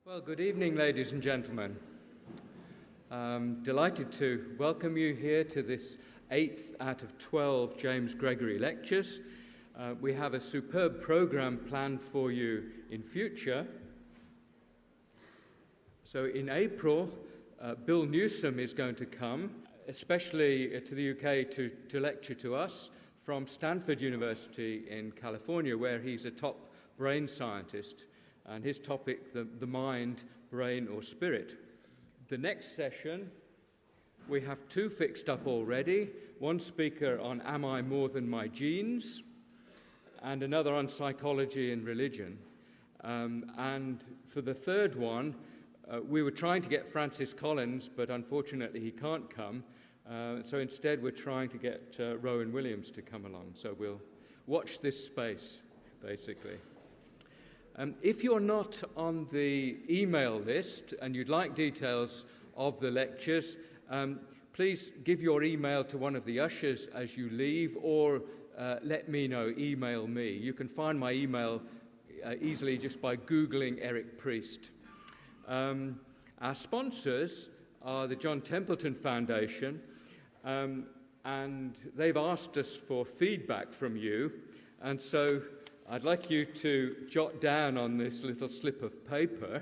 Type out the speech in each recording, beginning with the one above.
Well, good evening, ladies and gentlemen. Delighted to welcome you here to this 8th out of 12 James Gregory lectures. We have a superb program planned for you in future. So in April, Bill Newsom is going to come, especially to the UK to lecture to us from Stanford University in California, where he's a top brain scientist. And his topic, the mind, brain or spirit. The next session, we have two fixed up already. One speaker on Am I More Than My Genes? And another on psychology and religion. And for the third one, we were trying to get Francis Collins, but unfortunately he can't come. So instead we're trying to get Rowan Williams to come along. So we'll watch this space, basically. If you're not on the email list and you'd like details of the lectures, please give your email to one of the ushers as you leave, or let me know, email me. You can find my email easily just by Googling Eric Priest. Our sponsors are the John Templeton Foundation, and they've asked us for feedback from you, and so I'd like you to jot down on this little slip of paper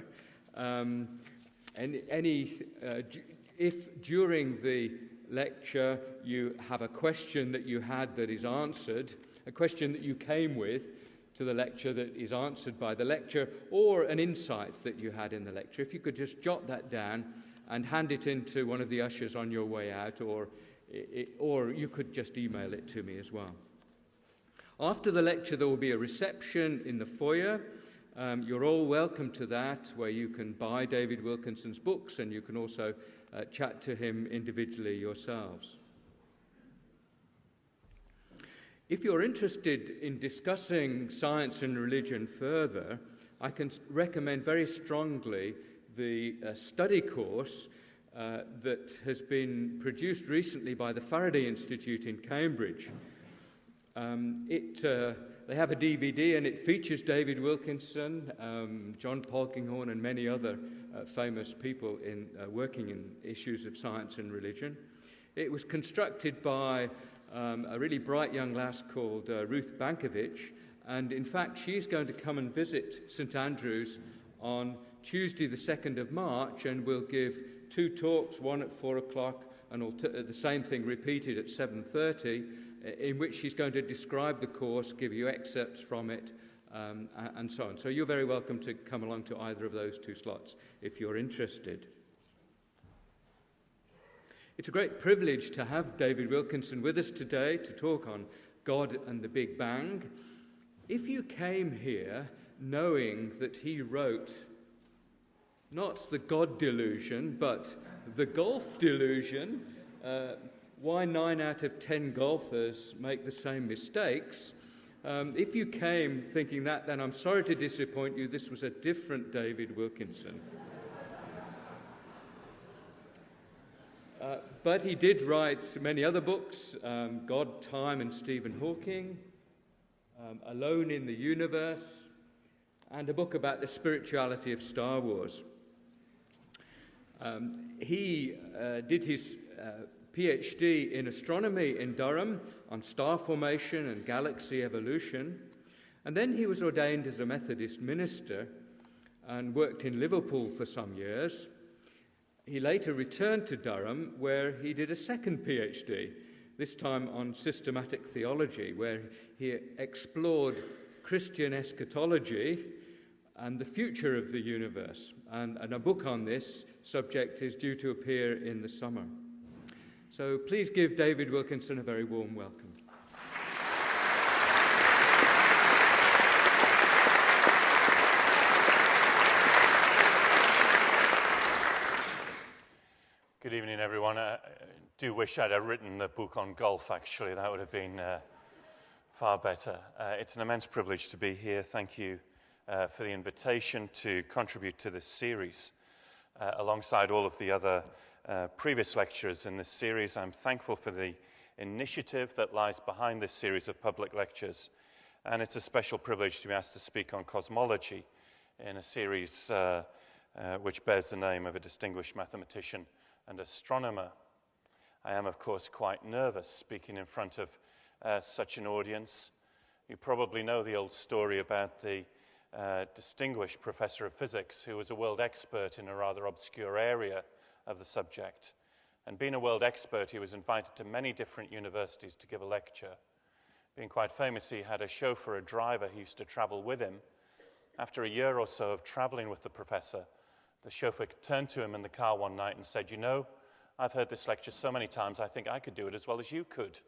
if during the lecture you have a question that you had that is answered, a question that you came with to the lecture that is answered by the lecture, or an insight that you had in the lecture, if you could just jot that down and hand it in to one of the ushers on your way out, or you could just email it to me as well. After the lecture, there will be a reception in the foyer. You're all welcome to that, where you can buy David Wilkinson's books, and you can also chat to him individually yourselves. If you're interested in discussing science and religion further, I can recommend very strongly the study course that has been produced recently by the Faraday Institute in Cambridge. They have a DVD, and it features David Wilkinson, John Polkinghorne, and many other famous people working in issues of science and religion. It was constructed by a really bright young lass called Ruth Bankovich, and in fact she's going to come and visit St Andrews on Tuesday the 2nd of March, and will give two talks, one at 4 o'clock and the same thing repeated at 7:30, in which she's going to describe the course, give you excerpts from it, and so on. So you're very welcome to come along to either of those two slots if you're interested. It's a great privilege to have David Wilkinson with us today to talk on God and the Big Bang. If you came here knowing that he wrote not the God delusion, but the golf delusion, why 9 out of 10 golfers make the same mistakes. If you came thinking that, then I'm sorry to disappoint you. This was a different David Wilkinson. But he did write many other books, God, Time and Stephen Hawking, Alone in the Universe, and a book about the spirituality of Star Wars. He did his PhD in astronomy in Durham on star formation and galaxy evolution, and then he was ordained as a Methodist minister and worked in Liverpool for some years. He later returned to Durham, where he did a second PhD, this time on systematic theology, where he explored Christian eschatology and the future of the universe, and a book on this subject is due to appear in the summer. So please give David Wilkinson a very warm welcome. Good evening, everyone. I do wish I'd have written the book on golf, actually. That would have been far better. It's an immense privilege to be here. Thank you for the invitation to contribute to this series. Alongside all of the other previous lectures in this series, I'm thankful for the initiative that lies behind this series of public lectures, and it's a special privilege to be asked to speak on cosmology in a series which bears the name of a distinguished mathematician and astronomer. I am, of course, quite nervous speaking in front of such an audience. You probably know the old story about the distinguished professor of physics who was a world expert in a rather obscure area of the subject. And being a world expert, he was invited to many different universities to give a lecture. Being quite famous, he had a chauffeur, a driver, who used to travel with him. After a year or so of traveling with the professor, the chauffeur turned to him in the car one night and said, "You know, I've heard this lecture so many times, I think I could do it as well as you could."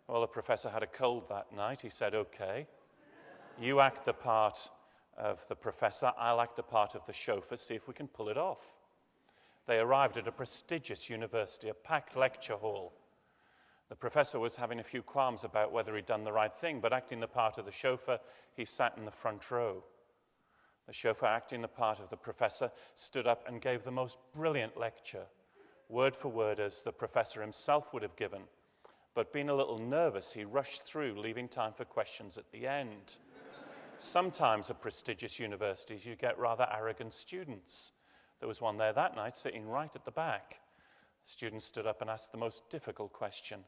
Well, the professor had a cold that night. He said, "Okay, you act the part of the professor, I'll act the part of the chauffeur, see if we can pull it off." They arrived at a prestigious university, a packed lecture hall. The professor was having a few qualms about whether he'd done the right thing, but acting the part of the chauffeur, he sat in the front row. The chauffeur, acting the part of the professor, stood up and gave the most brilliant lecture, word for word as the professor himself would have given. But being a little nervous, he rushed through, leaving time for questions at the end. Sometimes at prestigious universities, you get rather arrogant students. There was one there that night sitting right at the back. The student stood up and asked the most difficult question.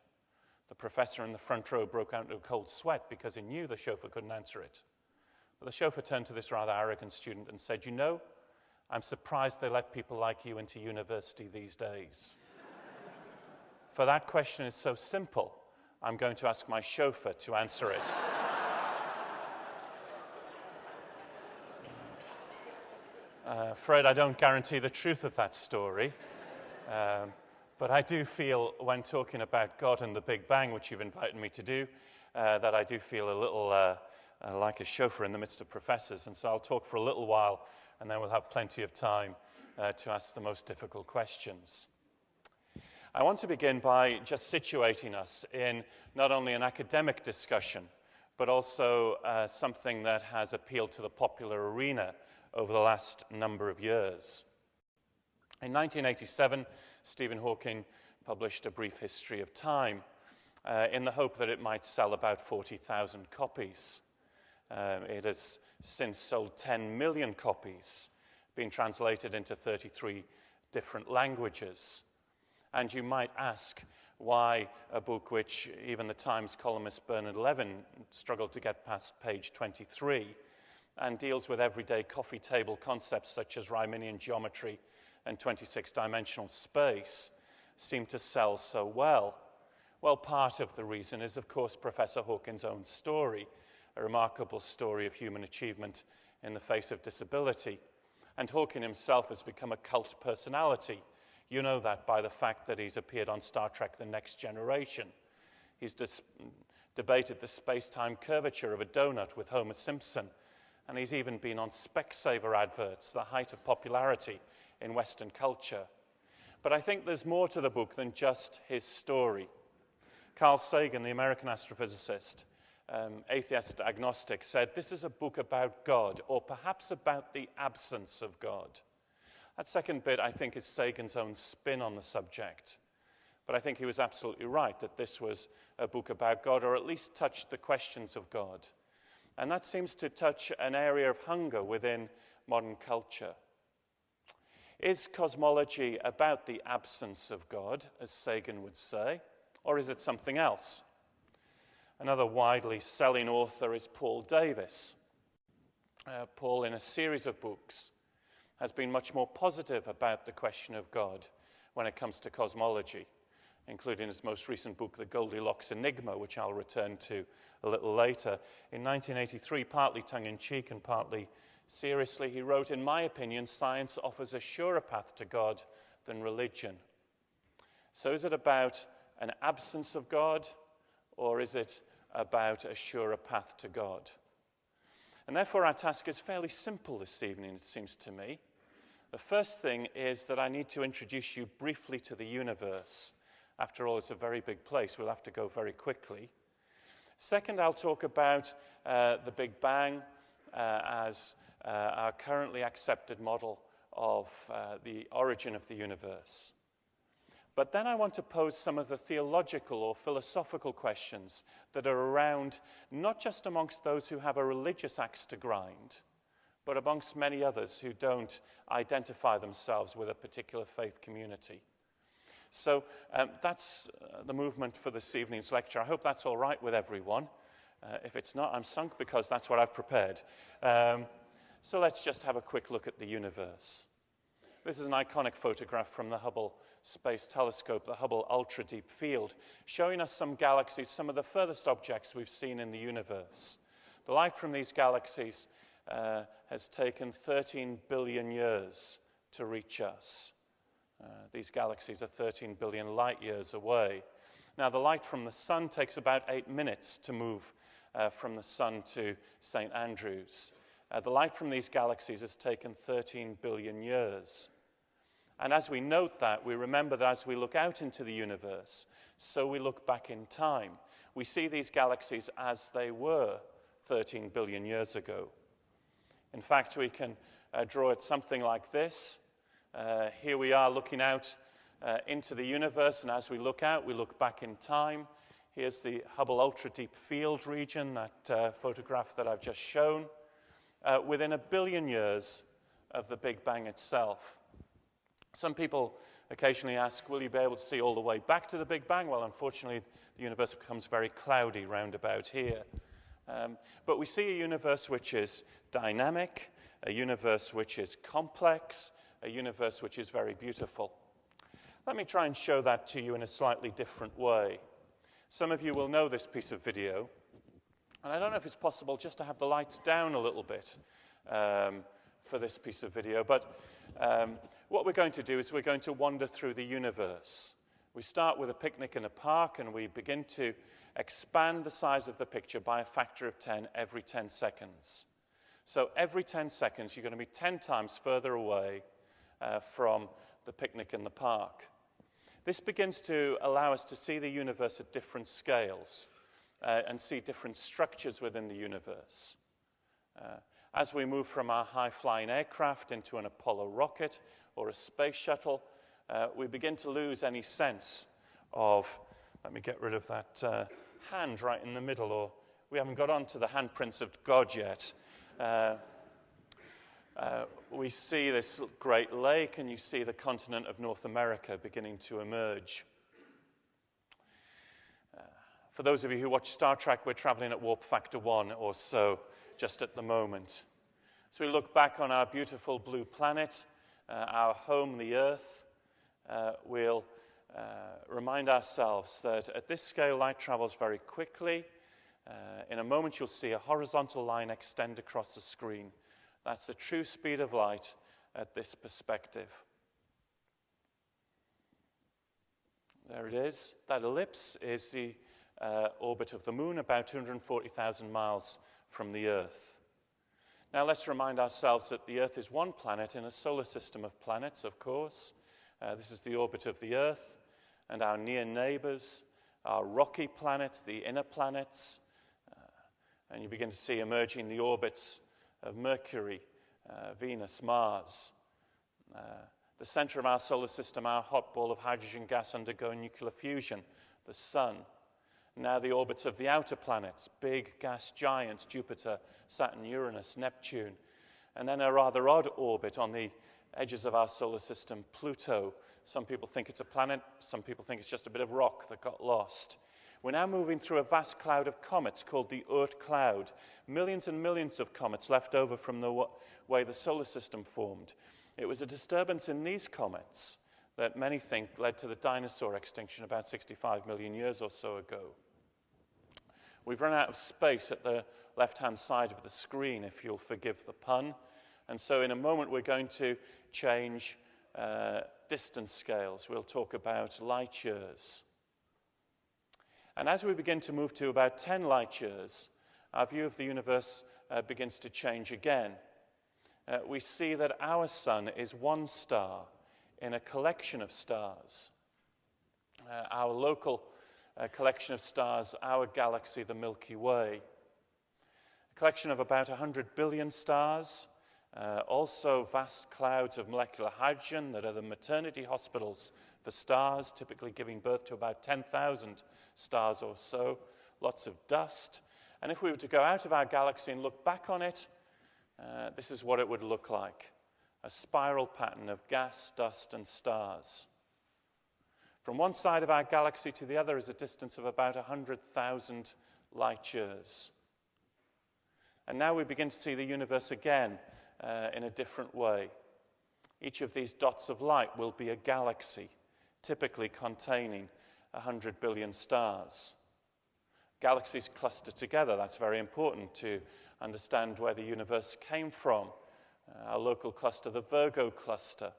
The professor in the front row broke out into a cold sweat because he knew the chauffeur couldn't answer it. But the chauffeur turned to this rather arrogant student and said, "You know, I'm surprised they let people like you into university these days. For that question is so simple, I'm going to ask my chauffeur to answer it." Fred, I don't guarantee the truth of that story, but I do feel when talking about God and the Big Bang, which you've invited me to do, that I do feel a little like a chauffeur in the midst of professors. And so I'll talk for a little while, and then we'll have plenty of time to ask the most difficult questions. I want to begin by just situating us in not only an academic discussion, but also something that has appealed to the popular arena over the last number of years. In 1987, Stephen Hawking published A Brief History of Time in the hope that it might sell about 40,000 copies. It has since sold 10 million copies, been translated into 33 different languages. And you might ask why a book which even the Times columnist Bernard Levin struggled to get past page 23 and deals with everyday coffee table concepts such as Riemannian geometry and 26-dimensional space seem to sell so well. Well, part of the reason is, of course, Professor Hawking's own story, a remarkable story of human achievement in the face of disability. And Hawking himself has become a cult personality. You know that by the fact that he's appeared on Star Trek: The Next Generation. He's debated the space-time curvature of a donut with Homer Simpson, and he's even been on Specsavers adverts, the height of popularity in Western culture. But I think there's more to the book than just his story. Carl Sagan, the American astrophysicist, atheist agnostic, said, "This is a book about God, or perhaps about the absence of God." That second bit, I think, is Sagan's own spin on the subject. But I think he was absolutely right that this was a book about God, or at least touched the questions of God. And that seems to touch an area of hunger within modern culture. Is cosmology about the absence of God, as Sagan would say, or is it something else? Another widely selling author is Paul Davies. Paul, in a series of books, has been much more positive about the question of God when it comes to cosmology, including his most recent book, The Goldilocks Enigma, which I'll return to a little later. In 1983, partly tongue-in-cheek and partly seriously, he wrote, "In my opinion, science offers a surer path to God than religion." So is it about an absence of God, or is it about a surer path to God? And therefore, our task is fairly simple this evening, it seems to me. The first thing is that I need to introduce you briefly to the universe. After all, it's a very big place. We'll have to go very quickly. Second, I'll talk about the Big Bang as our currently accepted model of the origin of the universe. But then I want to pose some of the theological or philosophical questions that are around, not just amongst those who have a religious axe to grind, but amongst many others who don't identify themselves with a particular faith community. So that's the movement for this evening's lecture. I hope that's all right with everyone. If it's not, I'm sunk because that's what I've prepared. So let's just have a quick look at the universe. This is an iconic photograph from the Hubble Space Telescope, the Hubble Ultra Deep Field, showing us some galaxies, some of the furthest objects we've seen in the universe. The light from these galaxies has taken 13 billion years to reach us. These galaxies are 13 billion light years away. Now, the light from the sun takes about 8 minutes to move from the sun to St. Andrews. The light from these galaxies has taken 13 billion years. And as we note that, we remember that as we look out into the universe, so we look back in time. We see these galaxies as they were 13 billion years ago. In fact, we can draw it something like this. Here we are looking out into the universe, and as we look out, we look back in time. Here's the Hubble Ultra Deep Field region, that photograph that I've just shown, within 1 billion years of the Big Bang itself. Some people occasionally ask, will you be able to see all the way back to the Big Bang? Well, unfortunately, the universe becomes very cloudy round about here. But we see a universe which is dynamic, a universe which is complex, a universe which is very beautiful. Let me try and show that to you in a slightly different way. Some of you will know this piece of video, and I don't know if it's possible just to have the lights down a little bit for this piece of video, but what we're going to do is we're going to wander through the universe. We start with a picnic in a park, and we begin to expand the size of the picture by a factor of 10 every 10 seconds. So every 10 seconds, you're going to be 10 times further away from the picnic in the park. This begins to allow us to see the universe at different scales and see different structures within the universe. As we move from our high-flying aircraft into an Apollo rocket or a space shuttle, we begin to lose any sense of, let me get rid of that hand right in the middle, or we haven't got onto the handprints of God yet. We see this great lake, and you see the continent of North America beginning to emerge. For those of you who watch Star Trek, we're traveling at warp factor 1 or so just at the moment. So we look back on our beautiful blue planet, our home, the Earth. We'll remind ourselves that at this scale, light travels very quickly. In a moment, you'll see a horizontal line extend across the screen. That's the true speed of light at this perspective. There it is. That ellipse is the orbit of the moon, about 240,000 miles from the Earth. Now let's remind ourselves that the Earth is one planet in a solar system of planets, of course. This is the orbit of the Earth, and our near neighbors, our rocky planets, the inner planets, and you begin to see emerging the orbits of Mercury, Venus, Mars. The center of our solar system, our hot ball of hydrogen gas undergoing nuclear fusion, the Sun. Now the orbits of the outer planets, big gas giants, Jupiter, Saturn, Uranus, Neptune. And then a rather odd orbit on the edges of our solar system, Pluto. Some people think it's a planet, some people think it's just a bit of rock that got lost. We're now moving through a vast cloud of comets called the Oort cloud. Millions and millions of comets left over from the way the solar system formed. It was a disturbance in these comets that many think led to the dinosaur extinction about 65 million years or so ago. We've run out of space at the left-hand side of the screen, if you'll forgive the pun. And so in a moment, we're going to change distance scales. We'll talk about light years. And as we begin to move to about 10 light years, our view of the universe begins to change again. We see that our sun is one star in a collection of stars. Our local collection of stars, our galaxy, the Milky Way. A collection of about 100 billion stars, also vast clouds of molecular hydrogen that are the maternity hospitals for stars, typically giving birth to about 10,000 stars or so, lots of dust. And if we were to go out of our galaxy and look back on it, this is what it would look like. A spiral pattern of gas, dust, and stars. From one side of our galaxy to the other is a distance of about 100,000 light years. And now we begin to see the universe again in a different way. Each of these dots of light will be a galaxy, typically containing 100 billion stars. Galaxies cluster together. That's very important to understand where the universe came from. Our local cluster, the Virgo cluster.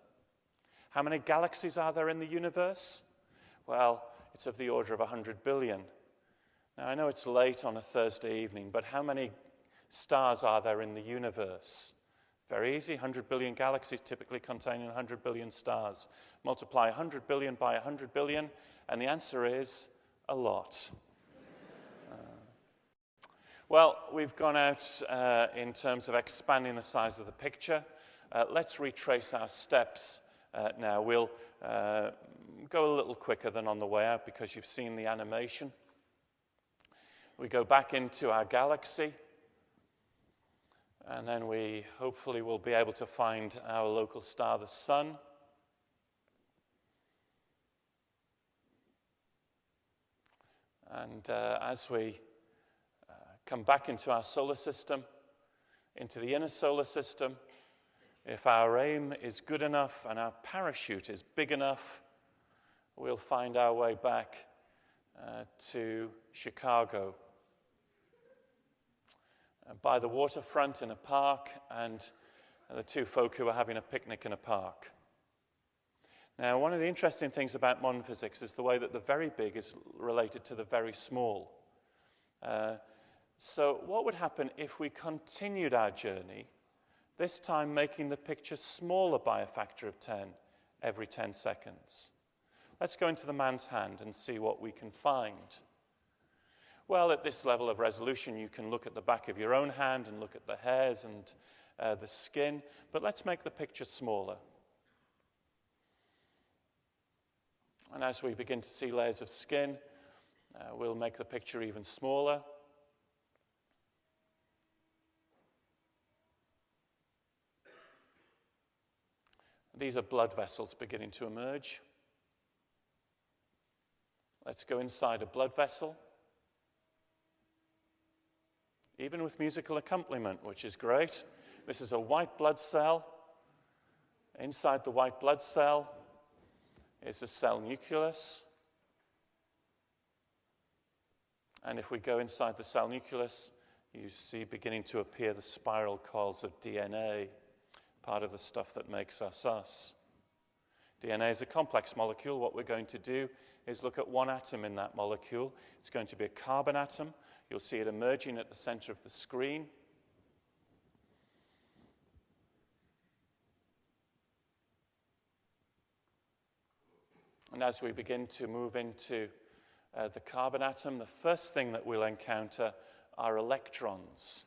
How many galaxies are there in the universe? Well, it's of the order of 100 billion. Now, I know it's late on a Thursday evening, but how many stars are there in the universe? Very easy, 100 billion galaxies typically containing 100 billion stars. Multiply 100 billion by 100 billion, and the answer is a lot. Well, we've gone out in terms of expanding the size of the picture. Let's retrace our steps now. We'll go a little quicker than on the way out because you've seen the animation. We go back into our galaxy, and then we hopefully will be able to find our local star, the Sun. And as we come back into our solar system, into the inner solar system, if our aim is good enough and our parachute is big enough, we'll find our way back to Chicago. By the waterfront in a park, and the two folk who are having a picnic in a park. Now, one of the interesting things about modern physics is the way that the very big is related to the very small. So what would happen if we continued our journey, this time making the picture smaller by a factor of 10 every 10 seconds? Let's go into the man's hand and see what we can find. Well, at this level of resolution, you can look at the back of your own hand and look at the hairs and the skin, but let's make the picture smaller. And as we begin to see layers of skin, we'll make the picture even smaller. These are blood vessels beginning to emerge. Let's go inside a blood vessel. Even with musical accompaniment, which is great. This is a white blood cell. Inside the white blood cell is the cell nucleus. And if we go inside the cell nucleus, you see beginning to appear the spiral coils of DNA, part of the stuff that makes us us. DNA is a complex molecule. What we're going to do is look at one atom in that molecule. It's going to be a carbon atom. You'll see it emerging at the center of the screen. And as we begin to move into the carbon atom, the first thing that we'll encounter are electrons.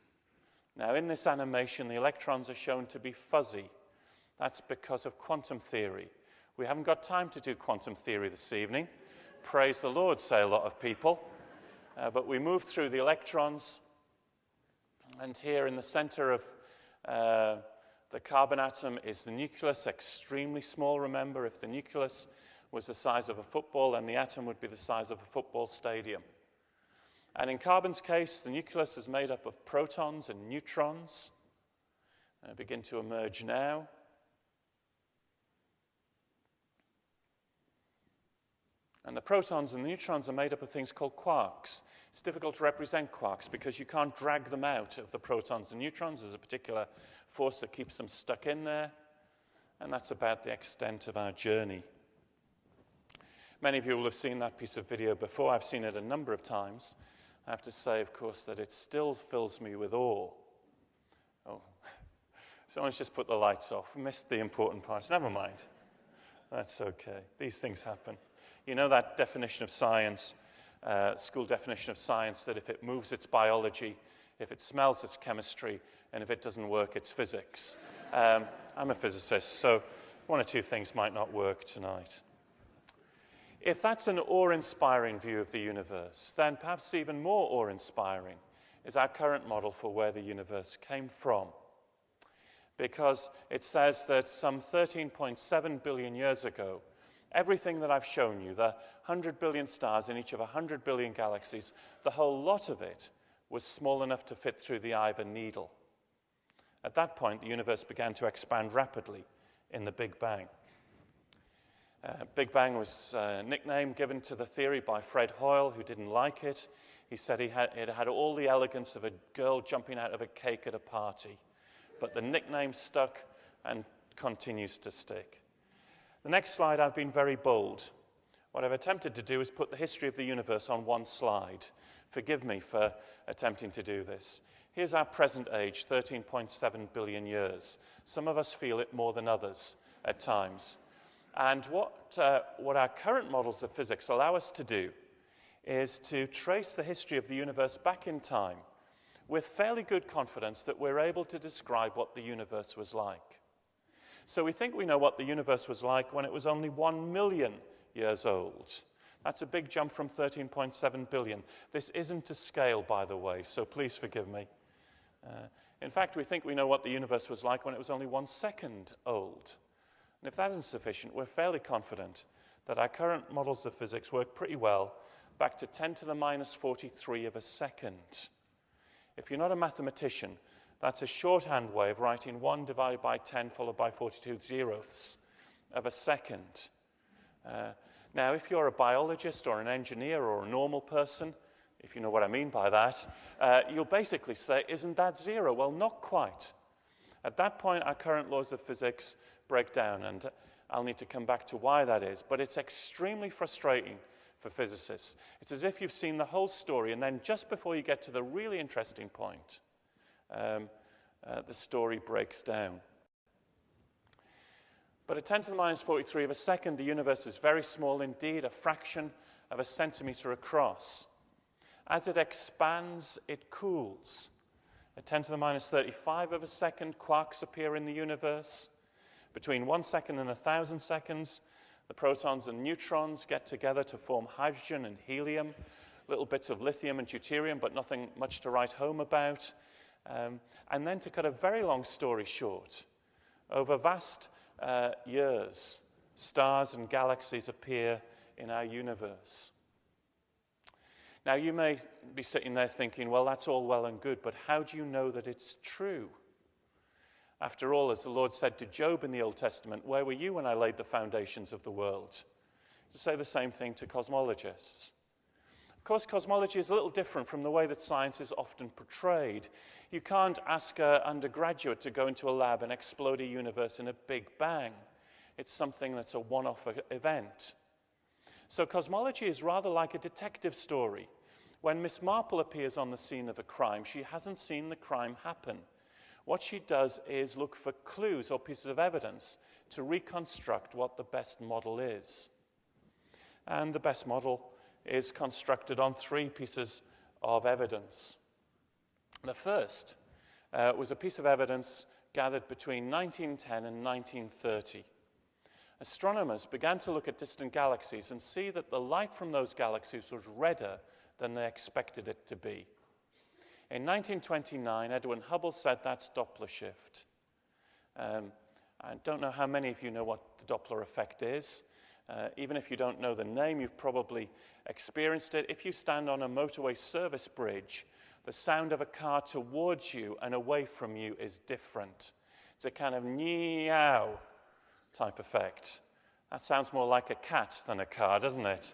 Now, in this animation, the electrons are shown to be fuzzy. That's because of quantum theory. We haven't got time to do quantum theory this evening. Praise the Lord, say a lot of people. But we move through the electrons, and here in the center of the carbon atom is the nucleus, extremely small, remember. If the nucleus was the size of a football, then the atom would be the size of a football stadium. And in carbon's case, the nucleus is made up of protons and neutrons. They begin to emerge now. And the protons and the neutrons are made up of things called quarks. It's difficult to represent quarks because you can't drag them out of the protons and neutrons. There's a particular force that keeps them stuck in there. And that's about the extent of our journey. Many of you will have seen that piece of video before. I've seen it a number of times. I have to say, of course, that it still fills me with awe. Oh, someone's just put the lights off. Missed the important parts. Never mind. That's okay. These things happen. You know that definition of science, school definition of science, that if it moves, it's biology, if it smells, it's chemistry, and if it doesn't work, it's physics. I'm a physicist, so one or two things might not work tonight. If that's an awe-inspiring view of the universe, then perhaps even more awe-inspiring is our current model for where the universe came from. because it says that some 13.7 billion years ago, everything that I've shown you, the 100 billion stars in each of 100 billion galaxies, the whole lot of it was small enough to fit through the eye of a needle. At that point, the universe began to expand rapidly in the Big Bang. Big Bang was a nickname given to the theory by Fred Hoyle, who didn't like it. He said it had all the elegance of a girl jumping out of a cake at a party. But the nickname stuck and continues to stick. The next slide, I've been very bold. What I've attempted to do is put the history of the universe on one slide. Forgive me for attempting to do this. Here's our present age, 13.7 billion years. Some of us feel it more than others at times. And what our current models of physics allow us to do is to trace the history of the universe back in time with fairly good confidence that we're able to describe what the universe was like. So we think we know what the universe was like when it was only 1 million years old. That's a big jump from 13.7 billion. This isn't to scale, by the way, so please forgive me. In fact, we think we know what the universe was like when it was only 1 second old. And if that isn't sufficient, we're fairly confident that our current models of physics work pretty well back to 10 to the minus 43 of a second. If you're not a mathematician, that's a shorthand way of writing 1 divided by 10 followed by 42 zeroths of a second. Now, if you're a biologist or an engineer or a normal person, if you know what I mean by that, you'll basically say, isn't that zero? Well, not quite. At that point, our current laws of physics break down, and I'll need to come back to why that is. But it's extremely frustrating for physicists. It's as if you've seen the whole story, and then just before you get to the really interesting point, the story breaks down. But at 10 to the minus 43 of a second, the universe is very small indeed, a fraction of a centimeter across. As it expands, it cools. At 10 to the minus 35 of a second, quarks appear in the universe. Between 1 second and 1,000 seconds, the protons and neutrons get together to form hydrogen and helium, little bits of lithium and deuterium, but nothing much to write home about. And then to cut a very long story short, over vast years, stars and galaxies appear in our universe. Now, you may be sitting there thinking, well, that's all well and good, but how do you know that it's true? After all, as the Lord said to Job in the Old Testament, where were you when I laid the foundations of the world? To say the same thing to cosmologists. Of course, cosmology is a little different from the way that science is often portrayed. You can't ask an undergraduate to go into a lab and explode a universe in a big bang. It's something that's a one-off event. So cosmology is rather like a detective story. When Miss Marple appears on the scene of a crime, she hasn't seen the crime happen. What she does is look for clues or pieces of evidence to reconstruct what the best model is. And the best model is constructed on 3 pieces of evidence. The first was a piece of evidence gathered between 1910 and 1930. Astronomers began to look at distant galaxies and see that the light from those galaxies was redder than they expected it to be. In 1929, Edwin Hubble said that's Doppler shift. I don't know how many of you know what the Doppler effect is. Even if you don't know the name, you've probably experienced it. If you stand on a motorway service bridge, the sound of a car towards you and away from you is different. It's a kind of meow type effect. That sounds more like a cat than a car, doesn't it?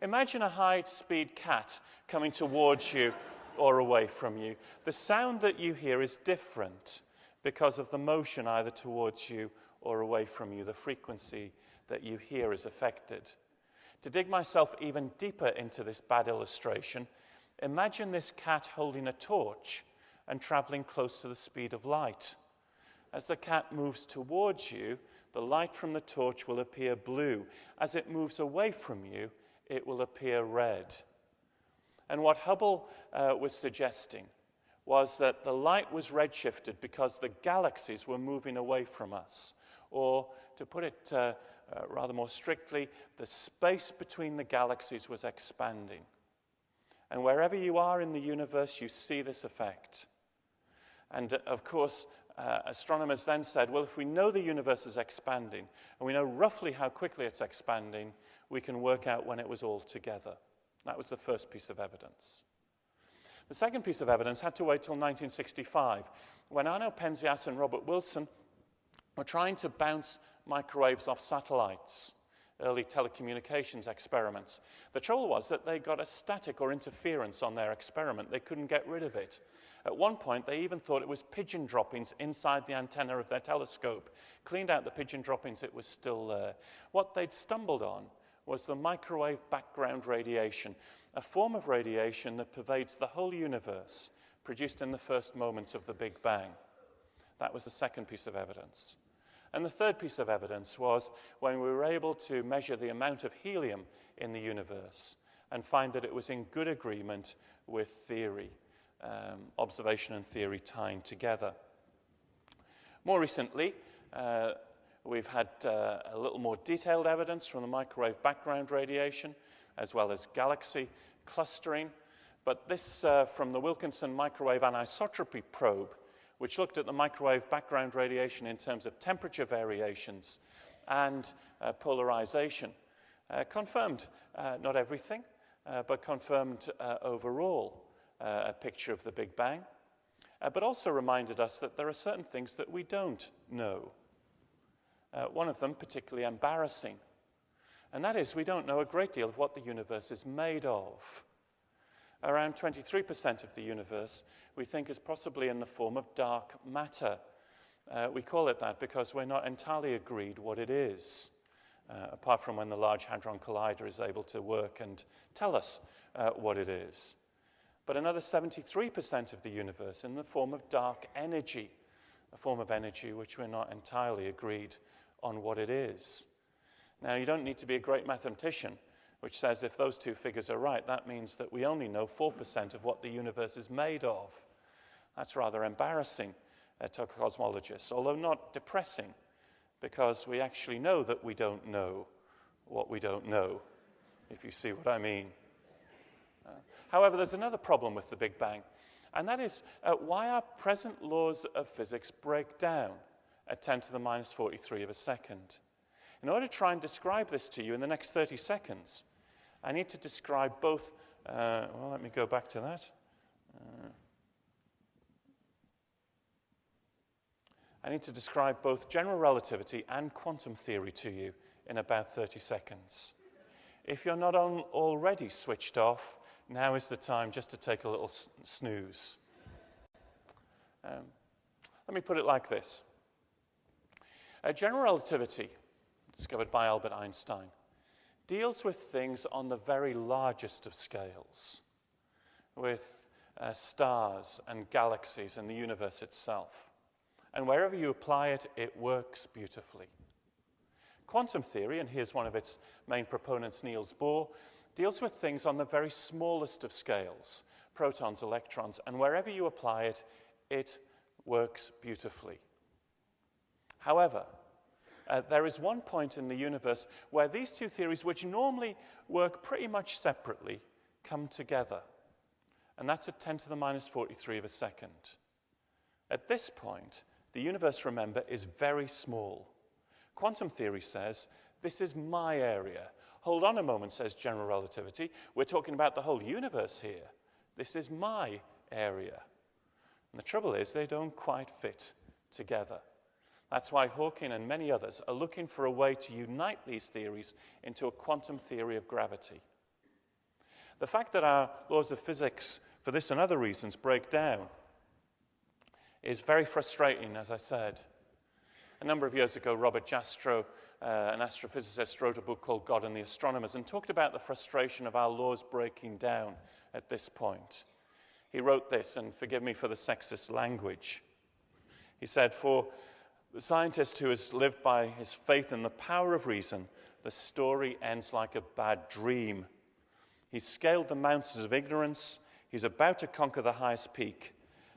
Imagine a high-speed cat coming towards you or away from you. The sound that you hear is different because of the motion either towards you or away from you. The frequency that you hear is affected. To dig myself even deeper into this bad illustration, imagine this cat holding a torch and traveling close to the speed of light. As the cat moves towards you, the light from the torch will appear blue. As it moves away from you, it will appear red. And what Hubble was suggesting was that the light was redshifted because the galaxies were moving away from us. Or, to put it rather more strictly, the space between the galaxies was expanding. And wherever you are in the universe, you see this effect. And, of course, astronomers then said, well, if we know the universe is expanding, and we know roughly how quickly it's expanding, we can work out when it was all together. That was the first piece of evidence. The second piece of evidence had to wait till 1965, when Arno Penzias and Robert Wilson were trying to bounce microwaves off satellites, early telecommunications experiments. The trouble was that they got a static or interference on their experiment. They couldn't get rid of it. At one point, they even thought it was pigeon droppings inside the antenna of their telescope. Cleaned out the pigeon droppings, it was still there. What they'd stumbled on was the microwave background radiation, a form of radiation that pervades the whole universe, produced in the first moments of the Big Bang. That was the second piece of evidence. And the third piece of evidence was when we were able to measure the amount of helium in the universe and find that it was in good agreement with theory, observation and theory tying together. More recently, we've had a little more detailed evidence from the microwave background radiation, as well as galaxy clustering. But this from the Wilkinson microwave anisotropy probe, which looked at the microwave background radiation in terms of temperature variations and polarization, confirmed not everything, but confirmed overall a picture of the Big Bang, but also reminded us that there are certain things that we don't know. One of them particularly embarrassing, and that is we don't know a great deal of what the universe is made of. Around 23% of the universe we think is possibly in the form of dark matter. We call it that because we're not entirely agreed what it is, apart from when the Large Hadron Collider is able to work and tell us what it is. But another 73% of the universe in the form of dark energy, a form of energy which we're not entirely agreed on what it is. Now, you don't need to be a great mathematician, which says if those two figures are right, that means that we only know 4% of what the universe is made of. That's rather embarrassing to cosmologists, although not depressing, because we actually know that we don't know what we don't know, if you see what I mean. However, there's another problem with the Big Bang, and that is why our present laws of physics break down at 10 to the minus 43 of a second. In order to try and describe this to you in the next 30 seconds, I need to describe both, well, let me go back to that. I need to describe both general relativity and quantum theory to you in about 30 seconds. If you're not already switched off, now is the time just to take a little snooze. Let me put it like this. General relativity, discovered by Albert Einstein, deals with things on the very largest of scales, with stars and galaxies and the universe itself. And wherever you apply it, it works beautifully. Quantum theory, and here's one of its main proponents, Niels Bohr, deals with things on the very smallest of scales, protons, electrons, and wherever you apply it, it works beautifully. However, there is one point in the universe where these two theories, which normally work pretty much separately, come together. And that's at 10 to the minus 43 of a second. At this point, the universe, remember, is very small. Quantum theory says, this is my area. Hold on a moment, says general relativity. We're talking about the whole universe here. This is my area. And the trouble is, they don't quite fit together. That's why Hawking and many others are looking for a way to unite these theories into a quantum theory of gravity. The fact that our laws of physics, for this and other reasons, break down is very frustrating, as I said. A number of years ago, Robert Jastrow, an astrophysicist, wrote a book called God and the Astronomers and talked about the frustration of our laws breaking down at this point. He wrote this, and forgive me for the sexist language. He said, "For the scientist who has lived by his faith in the power of reason, the story ends like a bad dream. He's scaled the mountains of ignorance, he's about to conquer the highest peak,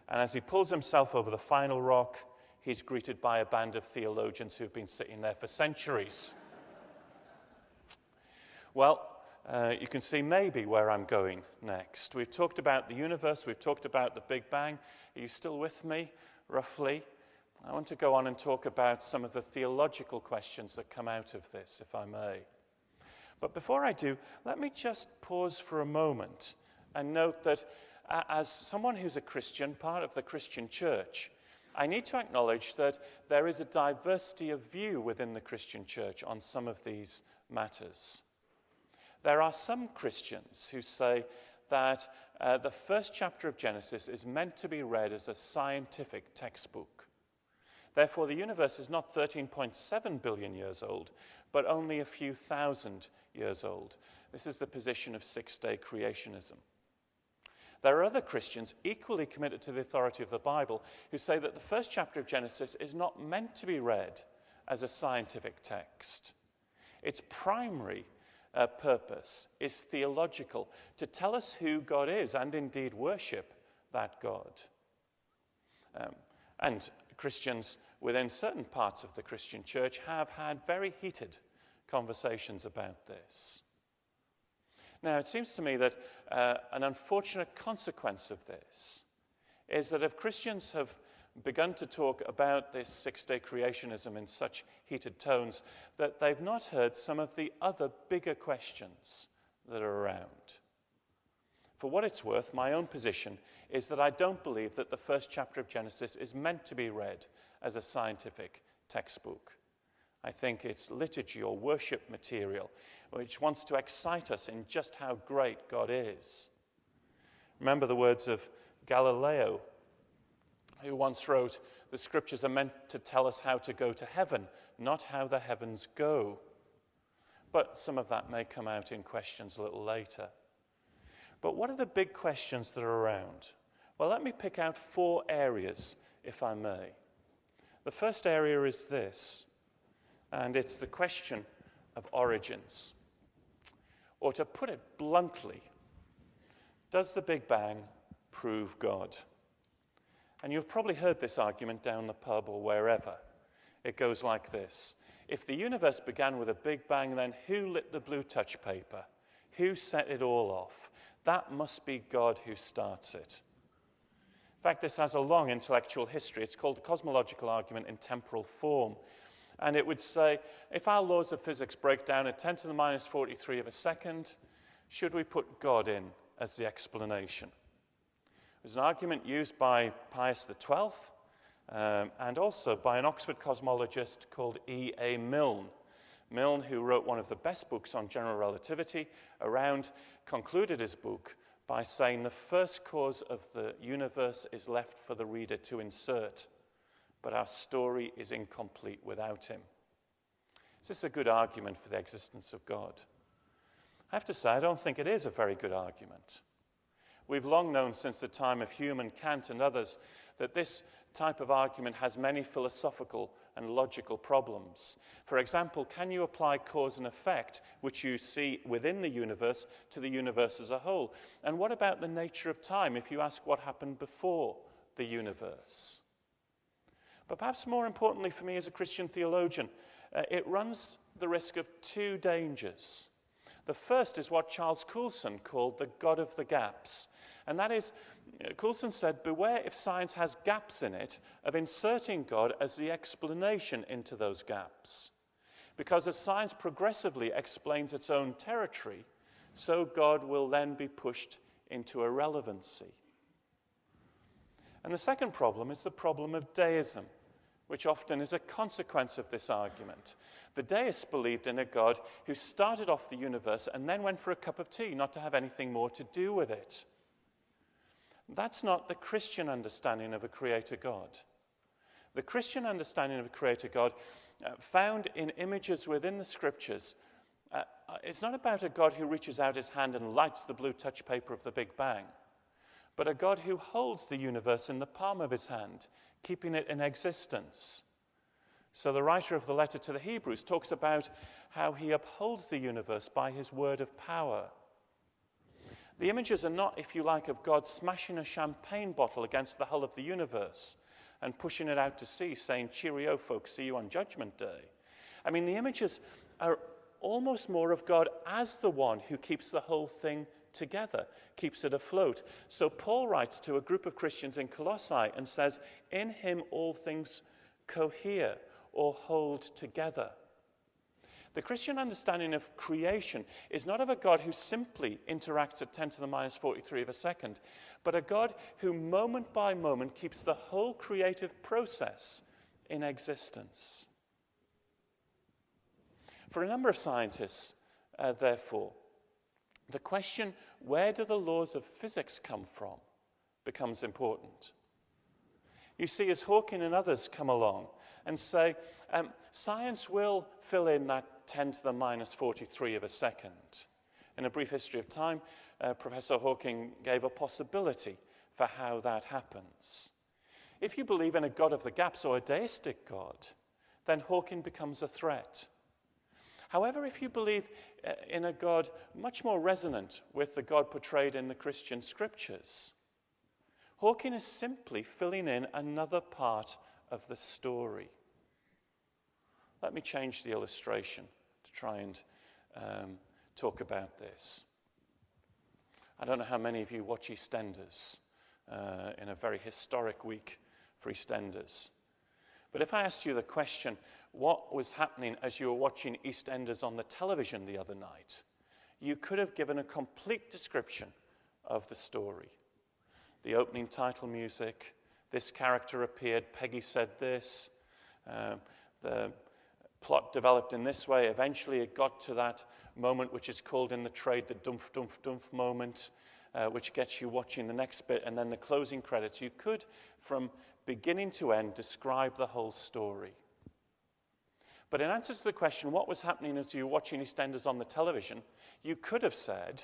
and as he pulls himself over the final rock, he's greeted by a band of theologians who've been sitting there for centuries." Well, you can see maybe where I'm going next. We've talked about the universe, we've talked about the Big Bang. Are you still with me, roughly? I want to go on and talk about some of the theological questions that come out of this, if I may. But before I do, let me just pause for a moment and note that as someone who's a Christian, part of the Christian church, I need to acknowledge that there is a diversity of view within the Christian church on some of these matters. There are some Christians who say that the first chapter of Genesis is meant to be read as a scientific textbook. Therefore, the universe is not 13.7 billion years old, but only a few thousand years old. This is the position of six-day creationism. There are other Christians equally committed to the authority of the Bible who say that the first chapter of Genesis is not meant to be read as a scientific text. Its primary purpose is theological, to tell us who God is and indeed worship that God. And Christians within certain parts of the Christian church have had very heated conversations about this. Now, it seems to me that an unfortunate consequence of this is that if Christians have begun to talk about this six-day creationism in such heated tones, that they've not heard some of the other bigger questions that are around. For what it's worth, my own position is that I don't believe that the first chapter of Genesis is meant to be read as a scientific textbook. I think it's liturgy or worship material which wants to excite us in just how great God is. Remember the words of Galileo, who once wrote, "The scriptures are meant to tell us how to go to heaven, not how the heavens go." But some of that may come out in questions a little later. But what are the big questions that are around? Well, let me pick out 4 areas, if I may. The first area is this, and it's the question of origins. Or to put it bluntly, does the Big Bang prove God? And you've probably heard this argument down the pub or wherever. It goes like this. If the universe began with a Big Bang, then who lit the blue touch paper? Who set it all off? That must be God who starts it. In fact, this has a long intellectual history. It's called the cosmological argument in temporal form. And it would say, if our laws of physics break down at 10 to the minus 43 of a second, should we put God in as the explanation? It was an argument used by Pius XII and also by an Oxford cosmologist called E.A. Milne. Milne, who wrote one of the best books on general relativity around, concluded his book by saying the first cause of the universe is left for the reader to insert, but our story is incomplete without him. Is this a good argument for the existence of God? I have to say, I don't think it is a very good argument. We've long known since the time of Hume and Kant and others that this type of argument has many philosophical and logical problems. For example, can you apply cause and effect, which you see within the universe, to the universe as a whole? And what about the nature of time, if you ask what happened before the universe? But perhaps more importantly for me as a Christian theologian, it runs the risk of 2 dangers. The first is what Charles Coulson called the God of the gaps. And that is, Coulson said, beware if science has gaps in it of inserting God as the explanation into those gaps. Because as science progressively explains its own territory, so God will then be pushed into irrelevancy. And the second problem is the problem of deism, which often is a consequence of this argument. The deists believed in a God who started off the universe and then went for a cup of tea, not to have anything more to do with it. That's not the Christian understanding of a creator God. The Christian understanding of a creator God, found in images within the scriptures, it's not about a God who reaches out his hand and lights the blue touch paper of the Big Bang, but a God who holds the universe in the palm of his hand, keeping it in existence. So the writer of the letter to the Hebrews talks about how he upholds the universe by his word of power. The images are not, if you like, of God smashing a champagne bottle against the hull of the universe and pushing it out to sea, saying, cheerio, folks, see you on Judgment Day. I mean, the images are almost more of God as the one who keeps the whole thing together, keeps it afloat. So Paul writes to a group of Christians in Colossae and says, in him all things cohere or hold together. The Christian understanding of creation is not of a God who simply interacts at 10 to the minus 43 of a second, but a God who moment by moment keeps the whole creative process in existence. For a number of scientists, therefore, the question, where do the laws of physics come from, becomes important. You see, as Hawking and others come along and say, science will fill in that 10 to the minus 43 of a second. In A Brief History of Time, Professor Hawking gave a possibility for how that happens. If you believe in a God of the gaps or a deistic God, then Hawking becomes a threat. However, if you believe in a God much more resonant with the God portrayed in the Christian scriptures, Hawking is simply filling in another part of the story. Let me change the illustration to try and talk about this. I don't know how many of you watch EastEnders in a very historic week for EastEnders. But if I asked you the question, what was happening as you were watching EastEnders on the television the other night, you could have given a complete description of the story. The opening title music, this character appeared, Peggy said this, the plot developed in this way. Eventually it got to that moment which is called in the trade the dumf, dumf, dumf moment, which gets you watching the next bit, and then the closing credits. You could, from beginning to end, describe the whole story. But in answer to the question, what was happening as you were watching EastEnders on the television, you could have said,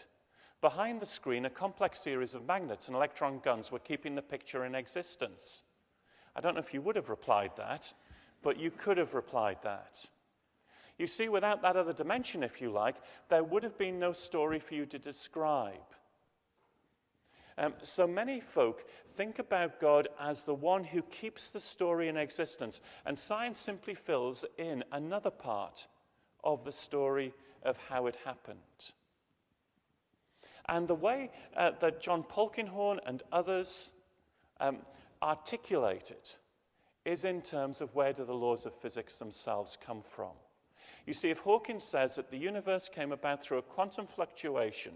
behind the screen, a complex series of magnets and electron guns were keeping the picture in existence. I don't know if you would have replied that, but you could have replied that. You see, without that other dimension, if you like, there would have been no story for you to describe. So many folk think about God as the one who keeps the story in existence, and science simply fills in another part of the story of how it happened. And the way that John Polkinghorne and others articulate it is in terms of where do the laws of physics themselves come from. You see, if Hawking says that the universe came about through a quantum fluctuation,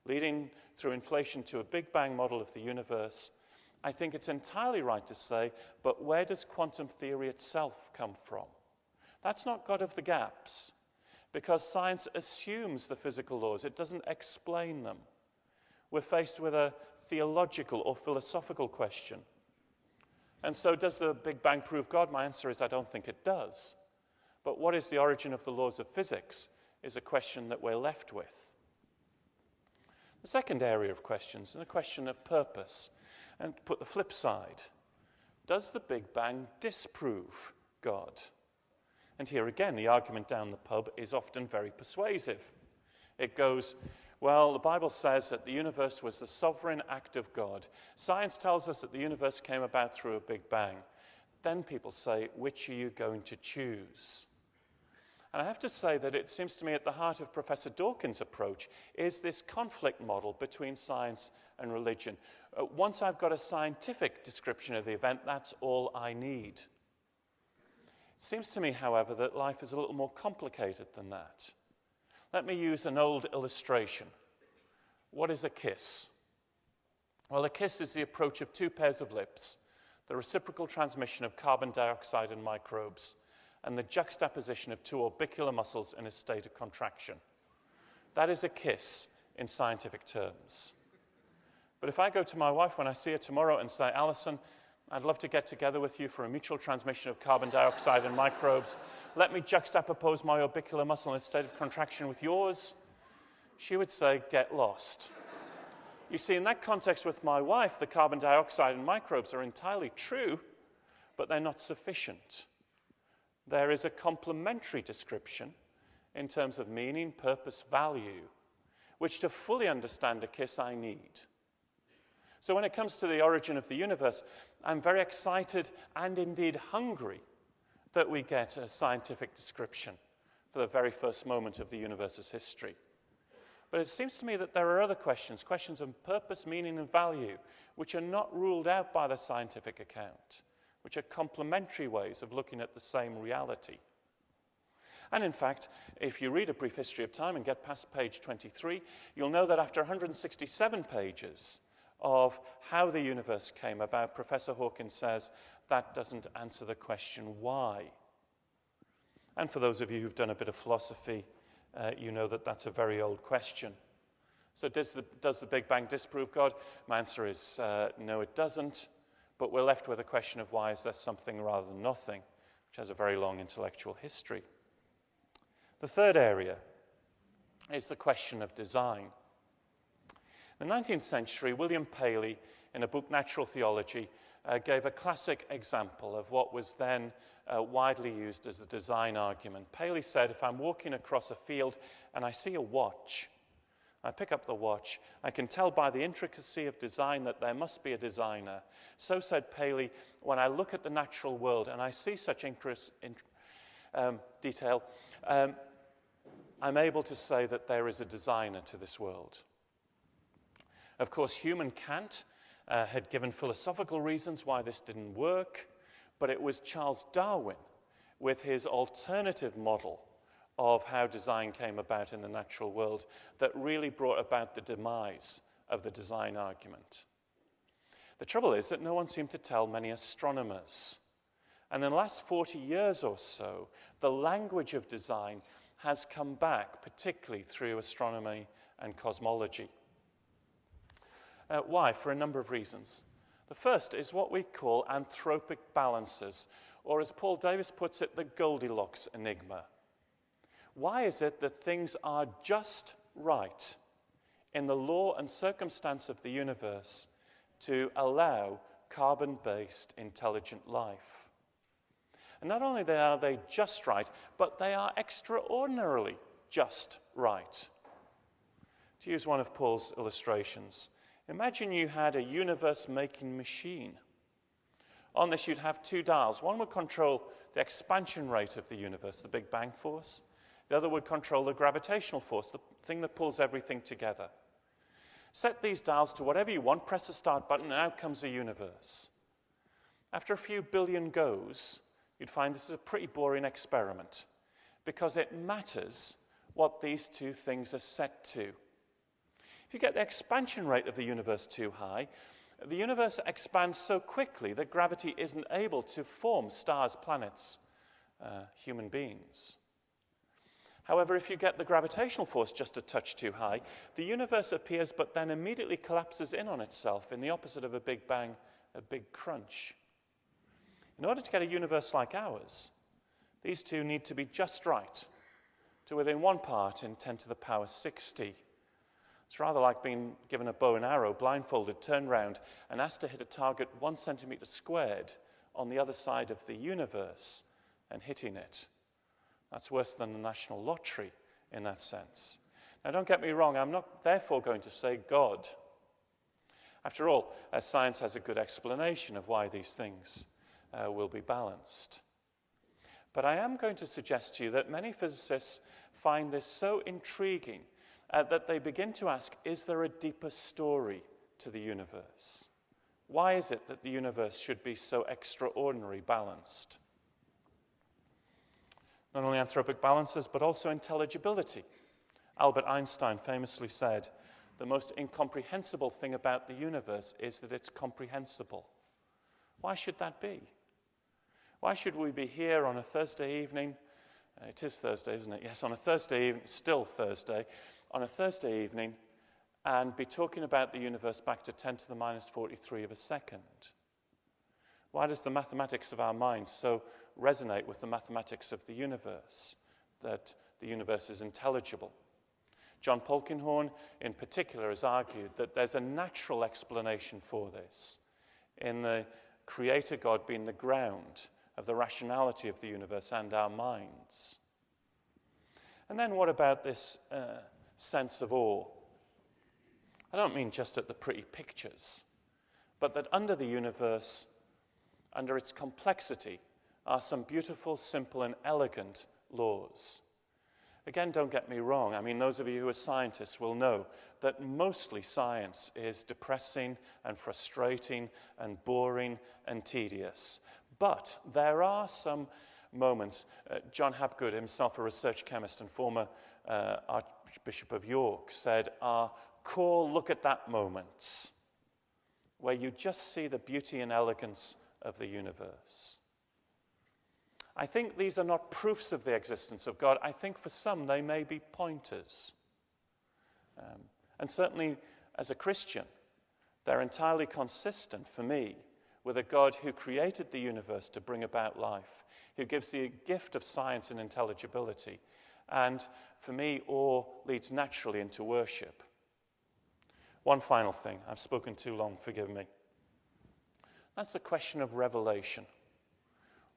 leading through inflation to a Big Bang model of the universe, I think it's entirely right to say, but where does quantum theory itself come from? That's not God of the gaps, because science assumes the physical laws. It doesn't explain them. We're faced with a theological or philosophical question. And so does the Big Bang prove God? My answer is I don't think it does. But what is the origin of the laws of physics is a question that we're left with. The second area of questions is a question of purpose. And to put the flip side, does the Big Bang disprove God? And here again, the argument down the pub is often very persuasive. It goes, well, the Bible says that the universe was the sovereign act of God. Science tells us that the universe came about through a Big Bang. Then people say, which are you going to choose? And I have to say that it seems to me at the heart of Professor Dawkins' approach is this conflict model between science and religion. Once I've got a scientific description of the event, that's all I need. It seems to me, however, that life is a little more complicated than that. Let me use an old illustration. What is a kiss? Well, a kiss is the approach of two pairs of lips, the reciprocal transmission of carbon dioxide and microbes, and the juxtaposition of two orbicular muscles in a state of contraction. That is a kiss in scientific terms. But if I go to my wife when I see her tomorrow and say, Alison, I'd love to get together with you for a mutual transmission of carbon dioxide and microbes. Let me juxtapose my orbicular muscle in a state of contraction with yours. She would say, get lost. You see, in that context with my wife, the carbon dioxide and microbes are entirely true, but they're not sufficient. There is a complementary description in terms of meaning, purpose, value, which to fully understand a kiss I need. So when it comes to the origin of the universe, I'm very excited and indeed hungry that we get a scientific description for the very first moment of the universe's history. But it seems to me that there are other questions, questions of purpose, meaning, and value, which are not ruled out by the scientific account, which are complementary ways of looking at the same reality. And in fact, if you read A Brief History of Time and get past page 23, you'll know that after 167 pages of how the universe came about, Professor Hawkins says that doesn't answer the question why. And for those of you who've done a bit of philosophy, you know that that's a very old question. So does the Big Bang disprove God? My answer is no, it doesn't. But we're left with a question of why is there something rather than nothing, which has a very long intellectual history. The third area is the question of design. In the 19th century, William Paley, in a book, Natural Theology, gave a classic example of what was then widely used as the design argument. Paley said, if I'm walking across a field and I see a watch, I pick up the watch, I can tell by the intricacy of design that there must be a designer. So said Paley, when I look at the natural world and I see such detail, I'm able to say that there is a designer to this world. Of course, human Kant had given philosophical reasons why this didn't work, but it was Charles Darwin, with his alternative model of how design came about in the natural world, that really brought about the demise of the design argument. The trouble is that no one seemed to tell many astronomers. And in the last 40 years or so, the language of design has come back, particularly through astronomy and cosmology. Why? For a number of reasons. The first is what we call anthropic balances, or as Paul Davies puts it, the Goldilocks enigma. Why is it that things are just right in the law and circumstance of the universe to allow carbon-based intelligent life? And not only are they just right, but they are extraordinarily just right. To use one of Paul's illustrations, imagine you had a universe-making machine. On this, you'd have two dials. One would control the expansion rate of the universe, the Big Bang force. The other would control the gravitational force, the thing that pulls everything together. Set these dials to whatever you want, press the start button, and out comes a universe. After a few billion goes, you'd find this is a pretty boring experiment because it matters what these two things are set to. If you get the expansion rate of the universe too high, the universe expands so quickly that gravity isn't able to form stars, planets, human beings. However, if you get the gravitational force just a touch too high, the universe appears but then immediately collapses in on itself in the opposite of a big bang, a big crunch. In order to get a universe like ours, these two need to be just right, to within 1 part in 10 to the power 60. It's rather like being given a bow and arrow, blindfolded, turned round, and asked to hit a target 1 centimeter squared on the other side of the universe and hitting it. That's worse than the national lottery in that sense. Now, don't get me wrong, I'm not therefore going to say God. After all, science has a good explanation of why these things will be balanced. But I am going to suggest to you that many physicists find this so intriguing that they begin to ask, is there a deeper story to the universe? Why is it that the universe should be so extraordinarily balanced? Not only anthropic balances, but also intelligibility. Albert Einstein famously said, the most incomprehensible thing about the universe is that it's comprehensible. Why should that be? Why should we be here on a Thursday evening? It is Thursday, isn't it? Yes, on a Thursday evening, still Thursday, on a Thursday evening, and be talking about the universe back to 10 to the minus 43 of a second? Why does the mathematics of our minds so resonate with the mathematics of the universe, that the universe is intelligible? John Polkinghorne, in particular, has argued that there's a natural explanation for this, in the Creator God being the ground of the rationality of the universe and our minds. And then what about this sense of awe? I don't mean just at the pretty pictures, but that under the universe, under its complexity, are some beautiful, simple, and elegant laws. Again, don't get me wrong. I mean, those of you who are scientists will know that mostly science is depressing and frustrating and boring and tedious. But there are some moments. John Hapgood, himself a research chemist and former Archbishop of York, said are core look at that moments where you just see the beauty and elegance of the universe. I think these are not proofs of the existence of God. I think for some they may be pointers. And certainly as a Christian, they're entirely consistent for me with a God who created the universe to bring about life, who gives the gift of science and intelligibility. And for me, awe leads naturally into worship. One final thing. I've spoken too long, forgive me. That's the question of revelation.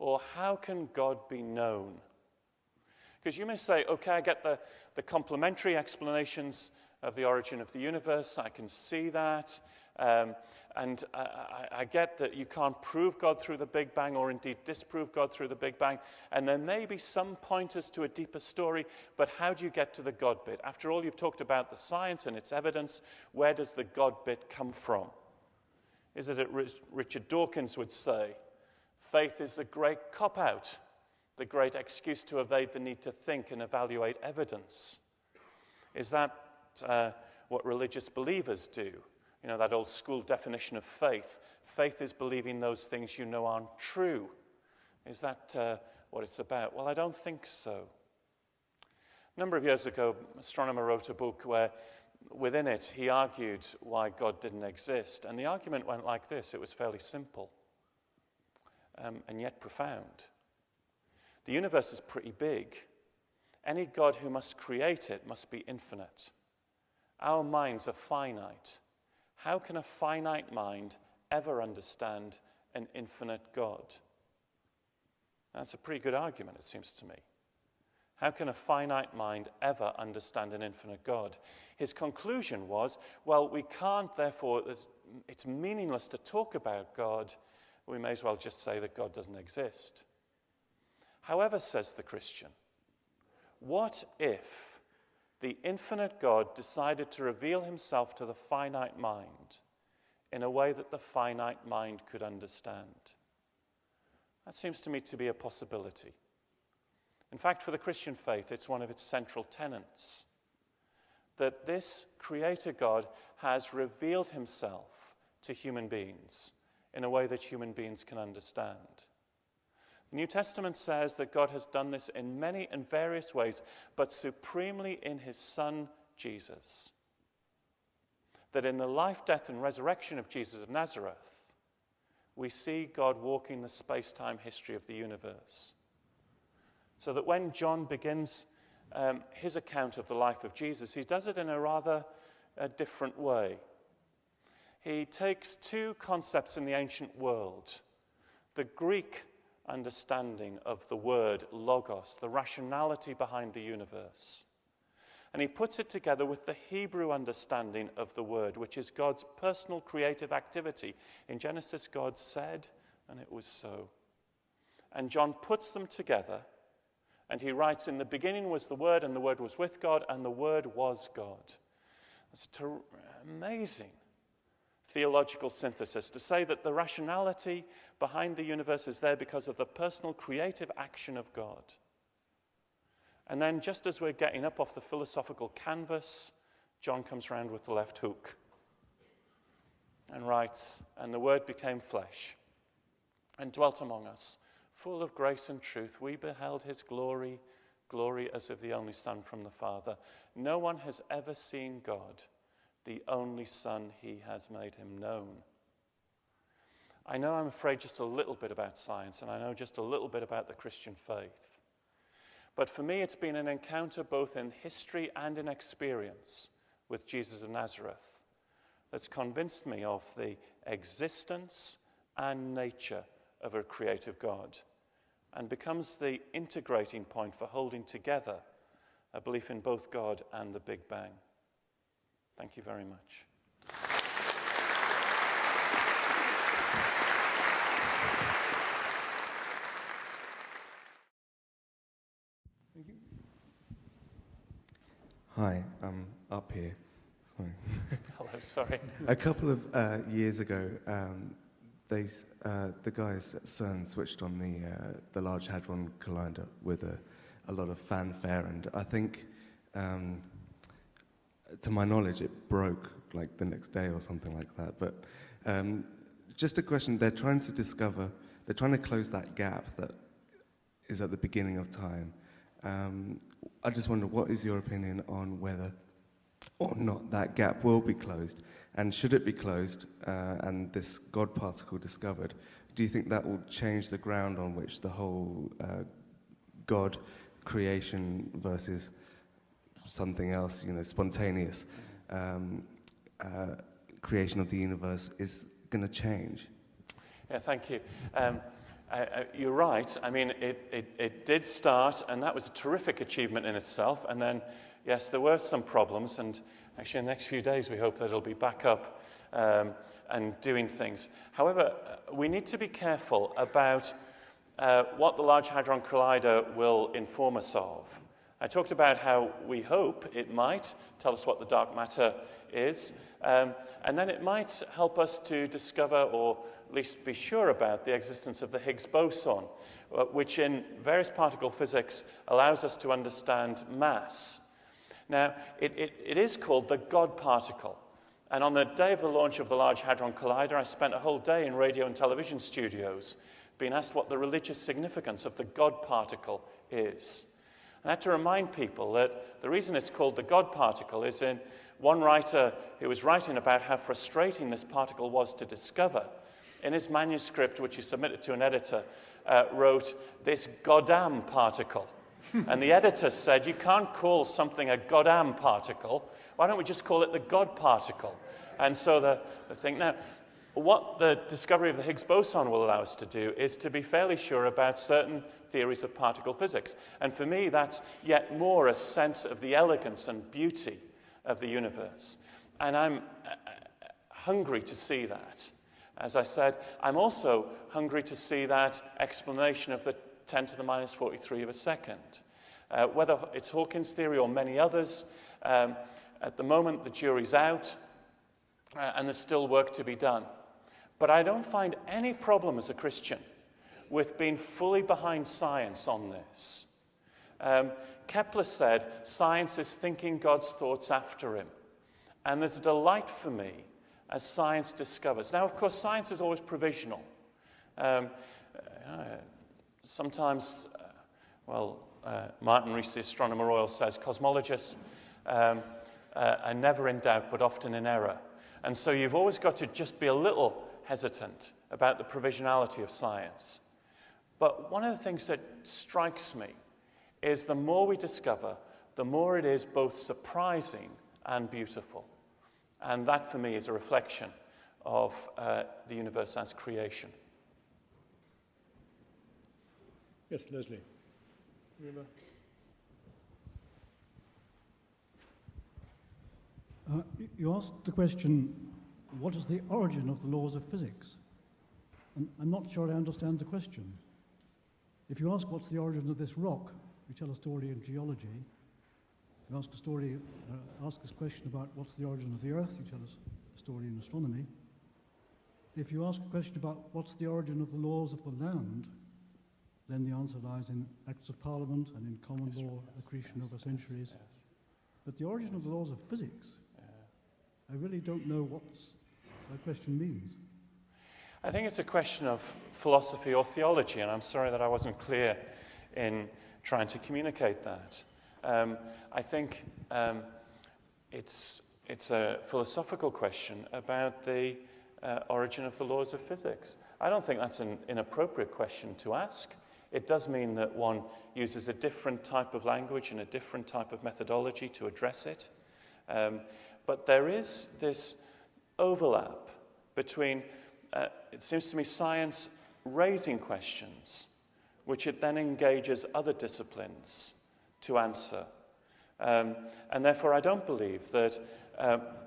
Or how can God be known? Because you may say, okay, I get the complementary explanations of the origin of the universe. I can see that. And I get that you can't prove God through the Big Bang or indeed disprove God through the Big Bang. And there may be some pointers to a deeper story, but how do you get to the God bit? After all, you've talked about the science and its evidence. Where does the God bit come from? Is it as Richard Dawkins would say, faith is the great cop-out, the great excuse to evade the need to think and evaluate evidence? Is that what religious believers do? You know, that old school definition of faith. Faith is believing those things you know aren't true. Is that what it's about? Well, I don't think so. A number of years ago, an astronomer wrote a book where within it he argued why God didn't exist. And the argument went like this. It was fairly simple and yet profound. The universe is pretty big. Any God who must create it must be infinite. Our minds are finite. How can a finite mind ever understand an infinite God? That's a pretty good argument, it seems to me. How can a finite mind ever understand an infinite God? His conclusion was, well, we can't, therefore, it's meaningless to talk about God. We may as well just say that God doesn't exist. However, says the Christian, what if the infinite God decided to reveal himself to the finite mind in a way that the finite mind could understand? That seems to me to be a possibility. In fact, for the Christian faith, it's one of its central tenets, that this Creator God has revealed himself to human beings in a way that human beings can understand. The New Testament says that God has done this in many and various ways, but supremely in his Son, Jesus. That in the life, death, and resurrection of Jesus of Nazareth, we see God walking the space-time history of the universe. So that when John begins his account of the life of Jesus, he does it in a rather different way. He takes two concepts in the ancient world, the Greek understanding of the word logos, the rationality behind the universe. And he puts it together with the Hebrew understanding of the word, which is God's personal creative activity. In Genesis, God said, and it was so. And John puts them together, and he writes, in the beginning was the Word, and the Word was with God, and the Word was God. It's amazing theological synthesis to say that the rationality behind the universe is there because of the personal creative action of God. And then just as we're getting up off the philosophical canvas, John comes round with the left hook and writes, and the Word became flesh and dwelt among us, full of grace and truth. We beheld his glory, glory as of the only Son from the Father. No one has ever seen God, the only Son, he has made him known. I know I'm afraid just a little bit about science, and I know just a little bit about the Christian faith. But for me, it's been an encounter both in history and in experience with Jesus of Nazareth that's convinced me of the existence and nature of a creative God, and becomes the integrating point for holding together a belief in both God and the Big Bang. Thank you very much. Thank you. Hi, I'm up here. Sorry. Hello, sorry. A couple of years ago, the guys at CERN switched on the Large Hadron Collider with a lot of fanfare, and I think, to my knowledge, it broke like the next day or something like that. But just a question: they're trying to close that gap that is at the beginning of time. I just wonder, what is your opinion on whether or not that gap will be closed? And should it be closed and this God particle discovered, do you think that will change the ground on which the whole God creation versus something else, spontaneous creation of the universe is going to change? Yeah, thank you. You're right. I mean, it did start, and that was a terrific achievement in itself. And then, yes, there were some problems, and actually in the next few days we hope that it'll be back up and doing things. However, we need to be careful about what the Large Hadron Collider will inform us of. I talked about how we hope it might tell us what the dark matter is, and then it might help us to discover, or at least be sure about, the existence of the Higgs boson, which in various particle physics allows us to understand mass. Now, it is called the God particle. And on the day of the launch of the Large Hadron Collider, I spent a whole day in radio and television studios being asked what the religious significance of the God particle is. And I had to remind people that the reason it's called the God particle is in one writer who was writing about how frustrating this particle was to discover, in his manuscript, which he submitted to an editor, wrote, "This goddamn particle." And the editor said, "You can't call something a goddamn particle. Why don't we just call it the God particle?" And so the thing... Now, what the discovery of the Higgs boson will allow us to do is to be fairly sure about certain theories of particle physics. And for me, that's yet more a sense of the elegance and beauty of the universe. And I'm hungry to see that. As I said, I'm also hungry to see that explanation of the 10 to the minus 43 of a second. Whether it's Hawkins' theory or many others, at the moment the jury's out, and there's still work to be done. But I don't find any problem as a Christian with being fully behind science on this. Kepler said, "Science is thinking God's thoughts after him." And there's a delight for me as science discovers. Now, of course, science is always provisional. Sometimes, Martin Rees, the Astronomer Royal, says cosmologists are never in doubt, but often in error. And so you've always got to just be a little hesitant about the provisionality of science. But one of the things that strikes me is the more we discover, the more it is both surprising and beautiful. And that, for me, is a reflection of the universe as creation. Yes, Leslie. Remember? You asked the question, what is the origin of the laws of physics? And I'm not sure I understand the question. If you ask what's the origin of this rock, you tell a story in geology. If you ask us a question about what's the origin of the Earth, you tell us a story in astronomy. If you ask a question about what's the origin of the laws of the land, then the answer lies in Acts of Parliament and in common law accretion over centuries. Yes. But the origin of the laws of physics, I really don't know what that question means. I think it's a question of philosophy or theology, and I'm sorry that I wasn't clear in trying to communicate that. I think it's a philosophical question about the origin of the laws of physics. I don't think that's an inappropriate question to ask. It does mean that one uses a different type of language and a different type of methodology to address it. But there is this overlap between, it seems to me, science raising questions, which it then engages other disciplines to answer. And therefore, I don't believe that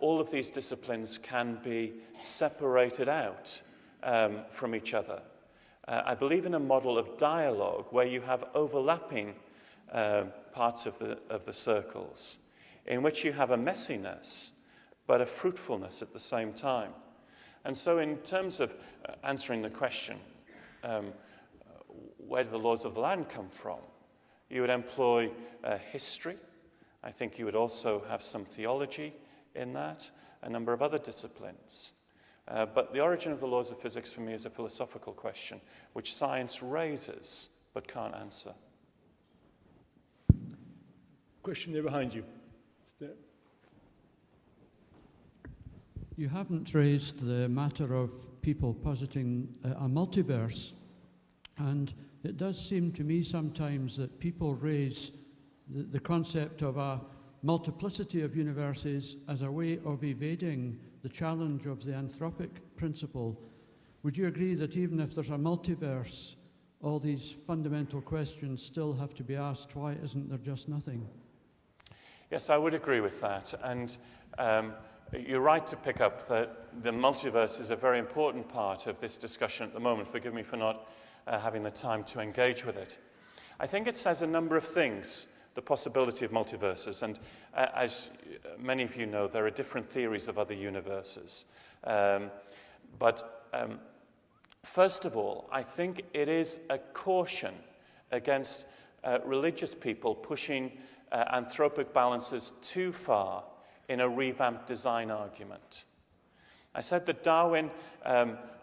all of these disciplines can be separated out from each other. I believe in a model of dialogue where you have overlapping parts of the circles, in which you have a messiness but a fruitfulness at the same time. And so in terms of answering the question, where do the laws of the land come from? You would employ history. I think you would also have some theology in that, a number of other disciplines. But the origin of the laws of physics for me is a philosophical question, which science raises but can't answer. Question there behind you. You haven't raised the matter of people positing a multiverse, and it does seem to me sometimes that people raise the concept of a multiplicity of universes as a way of evading the challenge of the anthropic principle. Would you agree that even if there's a multiverse, all these fundamental questions still have to be asked? Why isn't there just nothing? Yes, I would agree with that. And you're right to pick up that the multiverse is a very important part of this discussion at the moment. Forgive me for not having the time to engage with it. I think it says a number of things, the possibility of multiverses. And as many of you know, there are different theories of other universes. But first of all, I think it is a caution against religious people pushing anthropic balances too far in a revamped design argument. I said that Darwin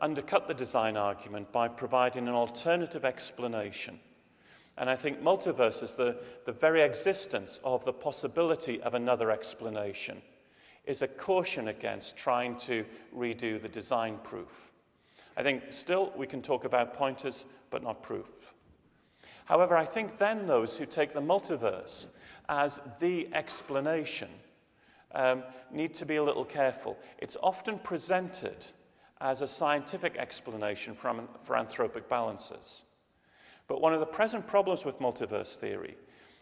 undercut the design argument by providing an alternative explanation. And I think multiverses, the very existence of the possibility of another explanation, is a caution against trying to redo the design proof. I think still we can talk about pointers, but not proof. However, I think then those who take the multiverse as the explanation need to be a little careful. It's often presented as a scientific explanation for anthropic balances. But one of the present problems with multiverse theory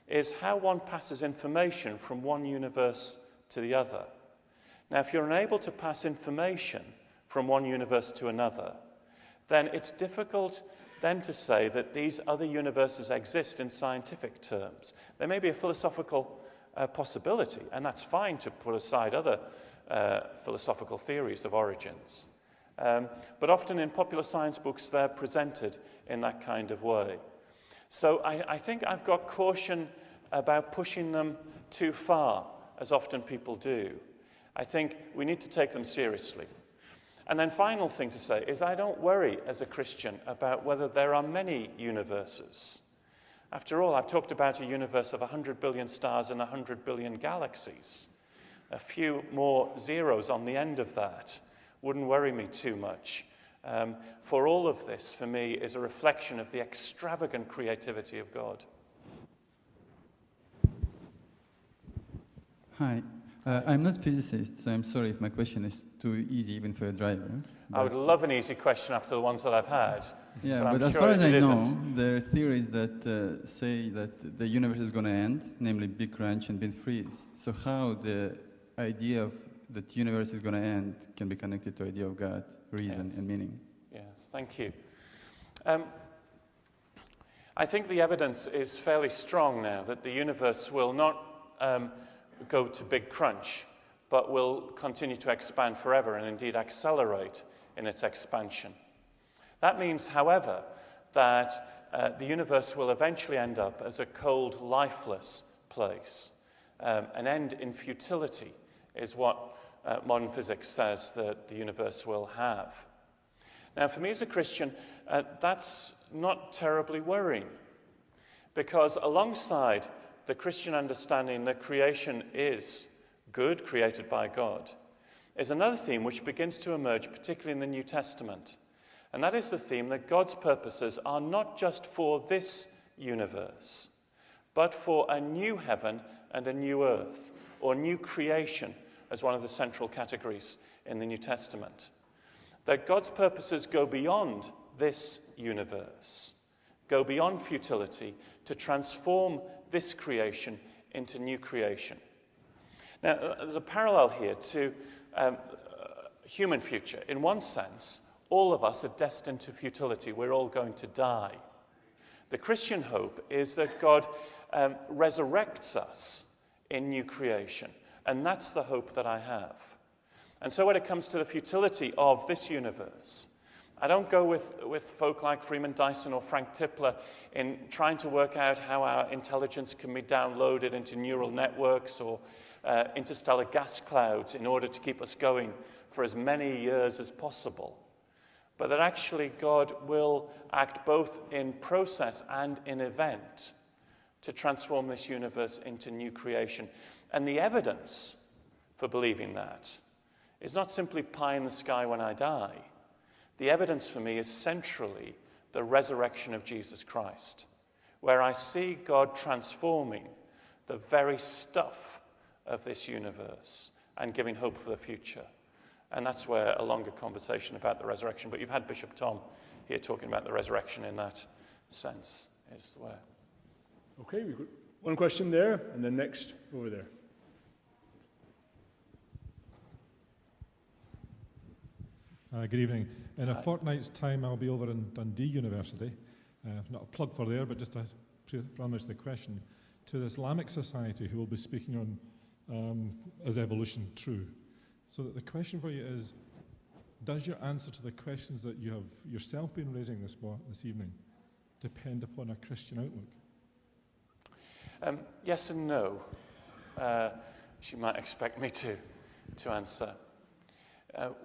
is how one passes information from one universe to the other. Now, if you're unable to pass information from one universe to another, then it's difficult then to say that these other universes exist in scientific terms. There may be a philosophical possibility, and that's fine to put aside other philosophical theories of origins. But often in popular science books, they're presented in that kind of way. So I think I've got caution about pushing them too far, as often people do. I think we need to take them seriously. And then final thing to say is I don't worry as a Christian about whether there are many universes. After all, I've talked about a universe of 100 billion stars and 100 billion galaxies. A few more zeros on the end of that wouldn't worry me too much. For all of this, for me, is a reflection of the extravagant creativity of God. Hi. I'm not a physicist, so I'm sorry if my question is too easy even for a driver. I would love an easy question after the ones that I've had. Yeah, but as far as I know, there are theories that say that the universe is going to end, namely Big Crunch and Big Freeze. So how the idea of that universe is going to end can be connected to the idea of God, reason, and meaning? Yes, thank you. I think the evidence is fairly strong now that the universe will not go to Big Crunch, but will continue to expand forever and indeed accelerate in its expansion. That means, however, that the universe will eventually end up as a cold, lifeless place. An end in futility is what modern physics says that the universe will have. Now, for me as a Christian, that's not terribly worrying, because alongside the Christian understanding that creation is good, created by God, is another theme which begins to emerge, particularly in the New Testament. And that is the theme that God's purposes are not just for this universe, but for a new heaven and a new earth, or new creation, as one of the central categories in the New Testament. That God's purposes go beyond this universe, go beyond futility, to transform this creation into new creation. Now, there's a parallel here to human future. In one sense, all of us are destined to futility. We're all going to die. The Christian hope is that God resurrects us in new creation, and that's the hope that I have. And so when it comes to the futility of this universe, I don't go with folk like Freeman Dyson or Frank Tipler in trying to work out how our intelligence can be downloaded into neural networks or interstellar gas clouds in order to keep us going for as many years as possible. But that actually God will act both in process and in event to transform this universe into new creation. And the evidence for believing that is not simply pie in the sky when I die. The evidence for me is centrally the resurrection of Jesus Christ, where I see God transforming the very stuff of this universe and giving hope for the future. And that's where a longer conversation about the resurrection, but you've had Bishop Tom here talking about the resurrection in that sense, is where. Okay, we've got one question there, and then next over there. Good evening. In a fortnight's time, I'll be over in Dundee University. Not a plug for there, but just to promise the question to the Islamic Society, who will be speaking on is evolution true? So that the question for you is, does your answer to the questions that you have yourself been raising this evening depend upon a Christian outlook? Yes and no. She might expect me to answer.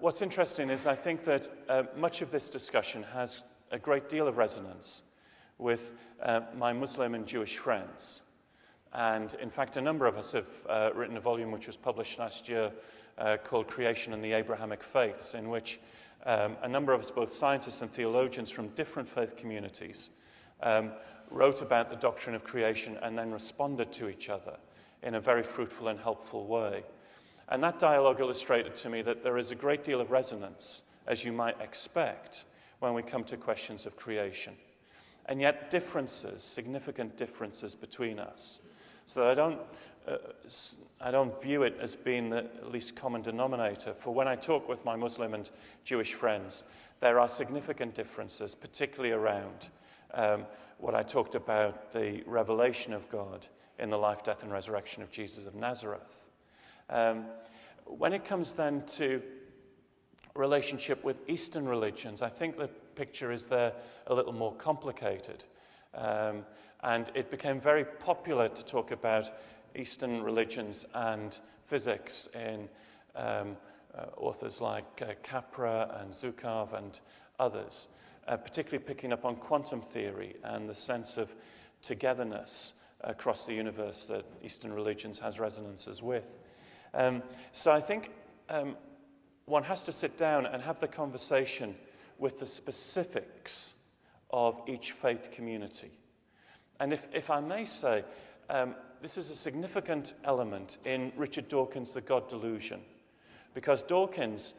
What's interesting is I think that much of this discussion has a great deal of resonance with my Muslim and Jewish friends. And in fact, a number of us have written a volume which was published last year called Creation and the Abrahamic Faiths, in which a number of us, both scientists and theologians from different faith communities, wrote about the doctrine of creation and then responded to each other in a very fruitful and helpful way. And that dialogue illustrated to me that there is a great deal of resonance, as you might expect, when we come to questions of creation. And yet differences, significant differences between us. So that I don't view it as being the least common denominator. For when I talk with my Muslim and Jewish friends, there are significant differences, particularly around what I talked about, the revelation of God in the life, death, and resurrection of Jesus of Nazareth. When it comes then to relationship with Eastern religions, I think the picture is there a little more complicated. And it became very popular to talk about Eastern religions and physics in authors like Capra and Zukov and others, particularly picking up on quantum theory and the sense of togetherness across the universe that Eastern religions has resonances with. So I think one has to sit down and have the conversation with the specifics of each faith community. And if I may say, this is a significant element in Richard Dawkins' The God Delusion, because Dawkins,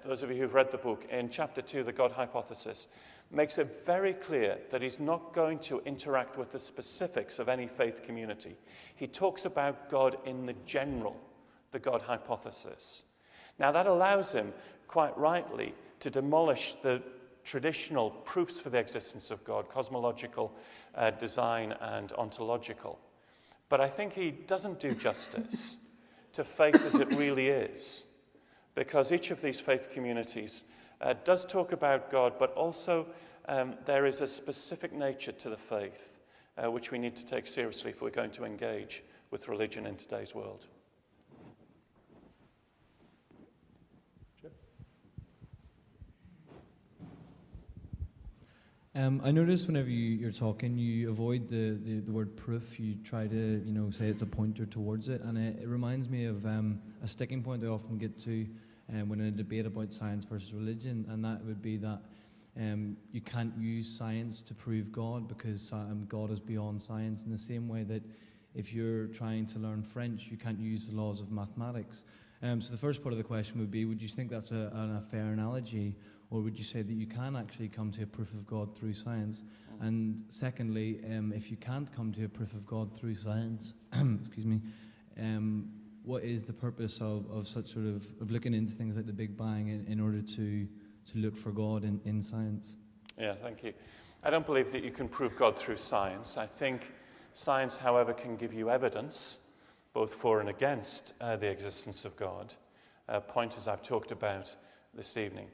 those of you who've read the book, in chapter 2, The God Hypothesis, makes it very clear that he's not going to interact with the specifics of any faith community. He talks about God in the general, the God hypothesis. Now that allows him, quite rightly, to demolish the traditional proofs for the existence of God, cosmological, design, and ontological. But I think he doesn't do justice to faith as it really is, because each of these faith communities does talk about God, but also there is a specific nature to the faith which we need to take seriously if we're going to engage with religion in today's world. I noticed whenever you're talking, you avoid the word proof. You try to, say it's a pointer towards it. And it reminds me of a sticking point I often get to when in a debate about science versus religion, and that would be that you can't use science to prove God because God is beyond science, in the same way that if you're trying to learn French, you can't use the laws of mathematics. So the first part of the question would be, would you think that's a fair analogy? Or would you say that you can actually come to a proof of God through science? And secondly, if you can't come to a proof of God through science, excuse me, what is the purpose of such sort of looking into things like the Big Bang in order to look for God in science? Yeah, thank you. I don't believe that you can prove God through science. I think science, however, can give you evidence, both for and against the existence of God. pointers I've talked about this evening.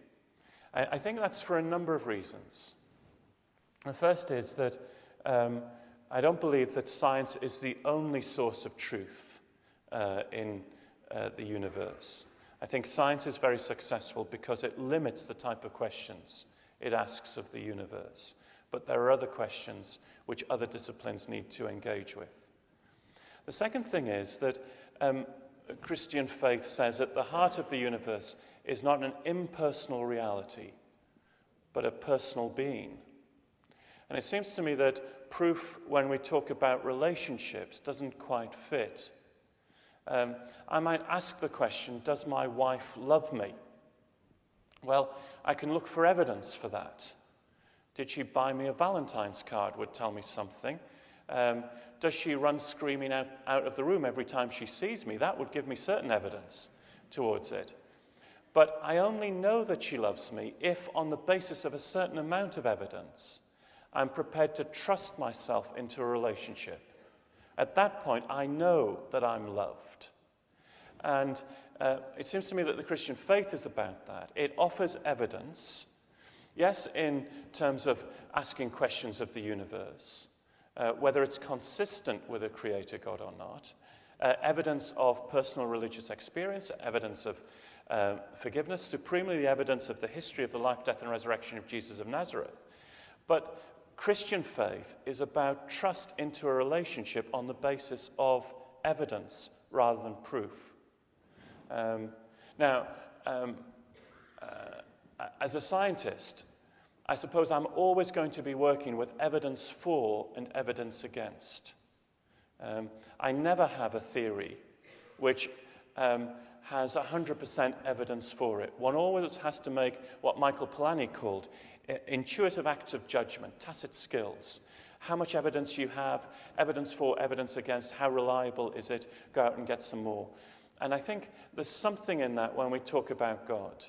I think that's for a number of reasons. The first is that I don't believe that science is the only source of truth in the universe. I think science is very successful because it limits the type of questions it asks of the universe. But there are other questions which other disciplines need to engage with. The second thing is that Christian faith says at the heart of the universe is not an impersonal reality, but a personal being. And it seems to me that proof, when we talk about relationships, doesn't quite fit. I might ask the question, does my wife love me? Well, I can look for evidence for that. Did she buy me a Valentine's card? Would tell me something. Does she run screaming out of the room every time she sees me? That would give me certain evidence towards it. But I only know that she loves me if, on the basis of a certain amount of evidence, I'm prepared to trust myself into a relationship. At that point, I know that I'm loved. And it seems to me that the Christian faith is about that. It offers evidence, yes, in terms of asking questions of the universe, whether it's consistent with a creator God or not, evidence of personal religious experience, evidence of forgiveness, supremely the evidence of the history of the life, death, and resurrection of Jesus of Nazareth. But Christian faith is about trust into a relationship on the basis of evidence rather than proof. As a scientist, I suppose I'm always going to be working with evidence for and evidence against. I never have a theory which has 100% evidence for it. One always has to make what Michael Polanyi called intuitive acts of judgment, tacit skills. How much evidence you have, evidence for, evidence against, how reliable is it? Go out and get some more. And I think there's something in that when we talk about God,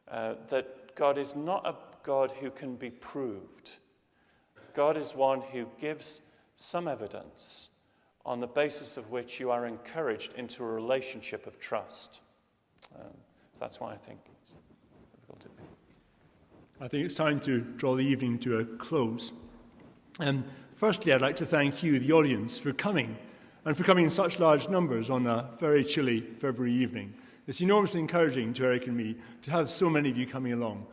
that God is not a God who can be proved. God is one who gives some evidence on the basis of which you are encouraged into a relationship of trust. So that's why I think it's difficult to be. I think it's time to draw the evening to a close. Firstly, I'd like to thank you, the audience, for coming, and for coming in such large numbers on a very chilly February evening. It's enormously encouraging to Eric and me to have so many of you coming along.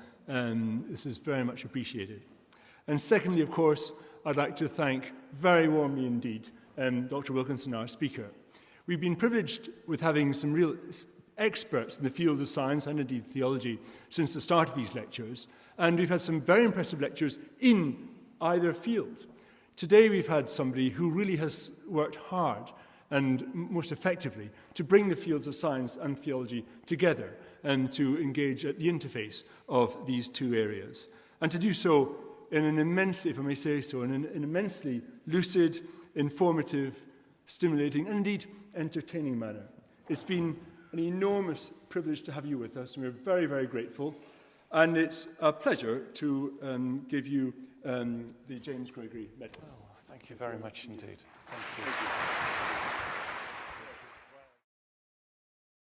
This is very much appreciated. And secondly, of course, I'd like to thank very warmly indeed Dr. Wilkinson, our speaker. We've been privileged with having some real experts in the field of science and indeed theology since the start of these lectures, and we've had some very impressive lectures in either field. Today we've had somebody who really has worked hard and most effectively to bring the fields of science and theology together and to engage at the interface of these two areas. And to do so in an immensely, if I may say so, in an immensely lucid, informative, stimulating, and indeed entertaining manner. It's been an enormous privilege to have you with us, and we're very, very grateful. And it's a pleasure to give you the James Gregory Medal. Well, thank you very much indeed. Thank you.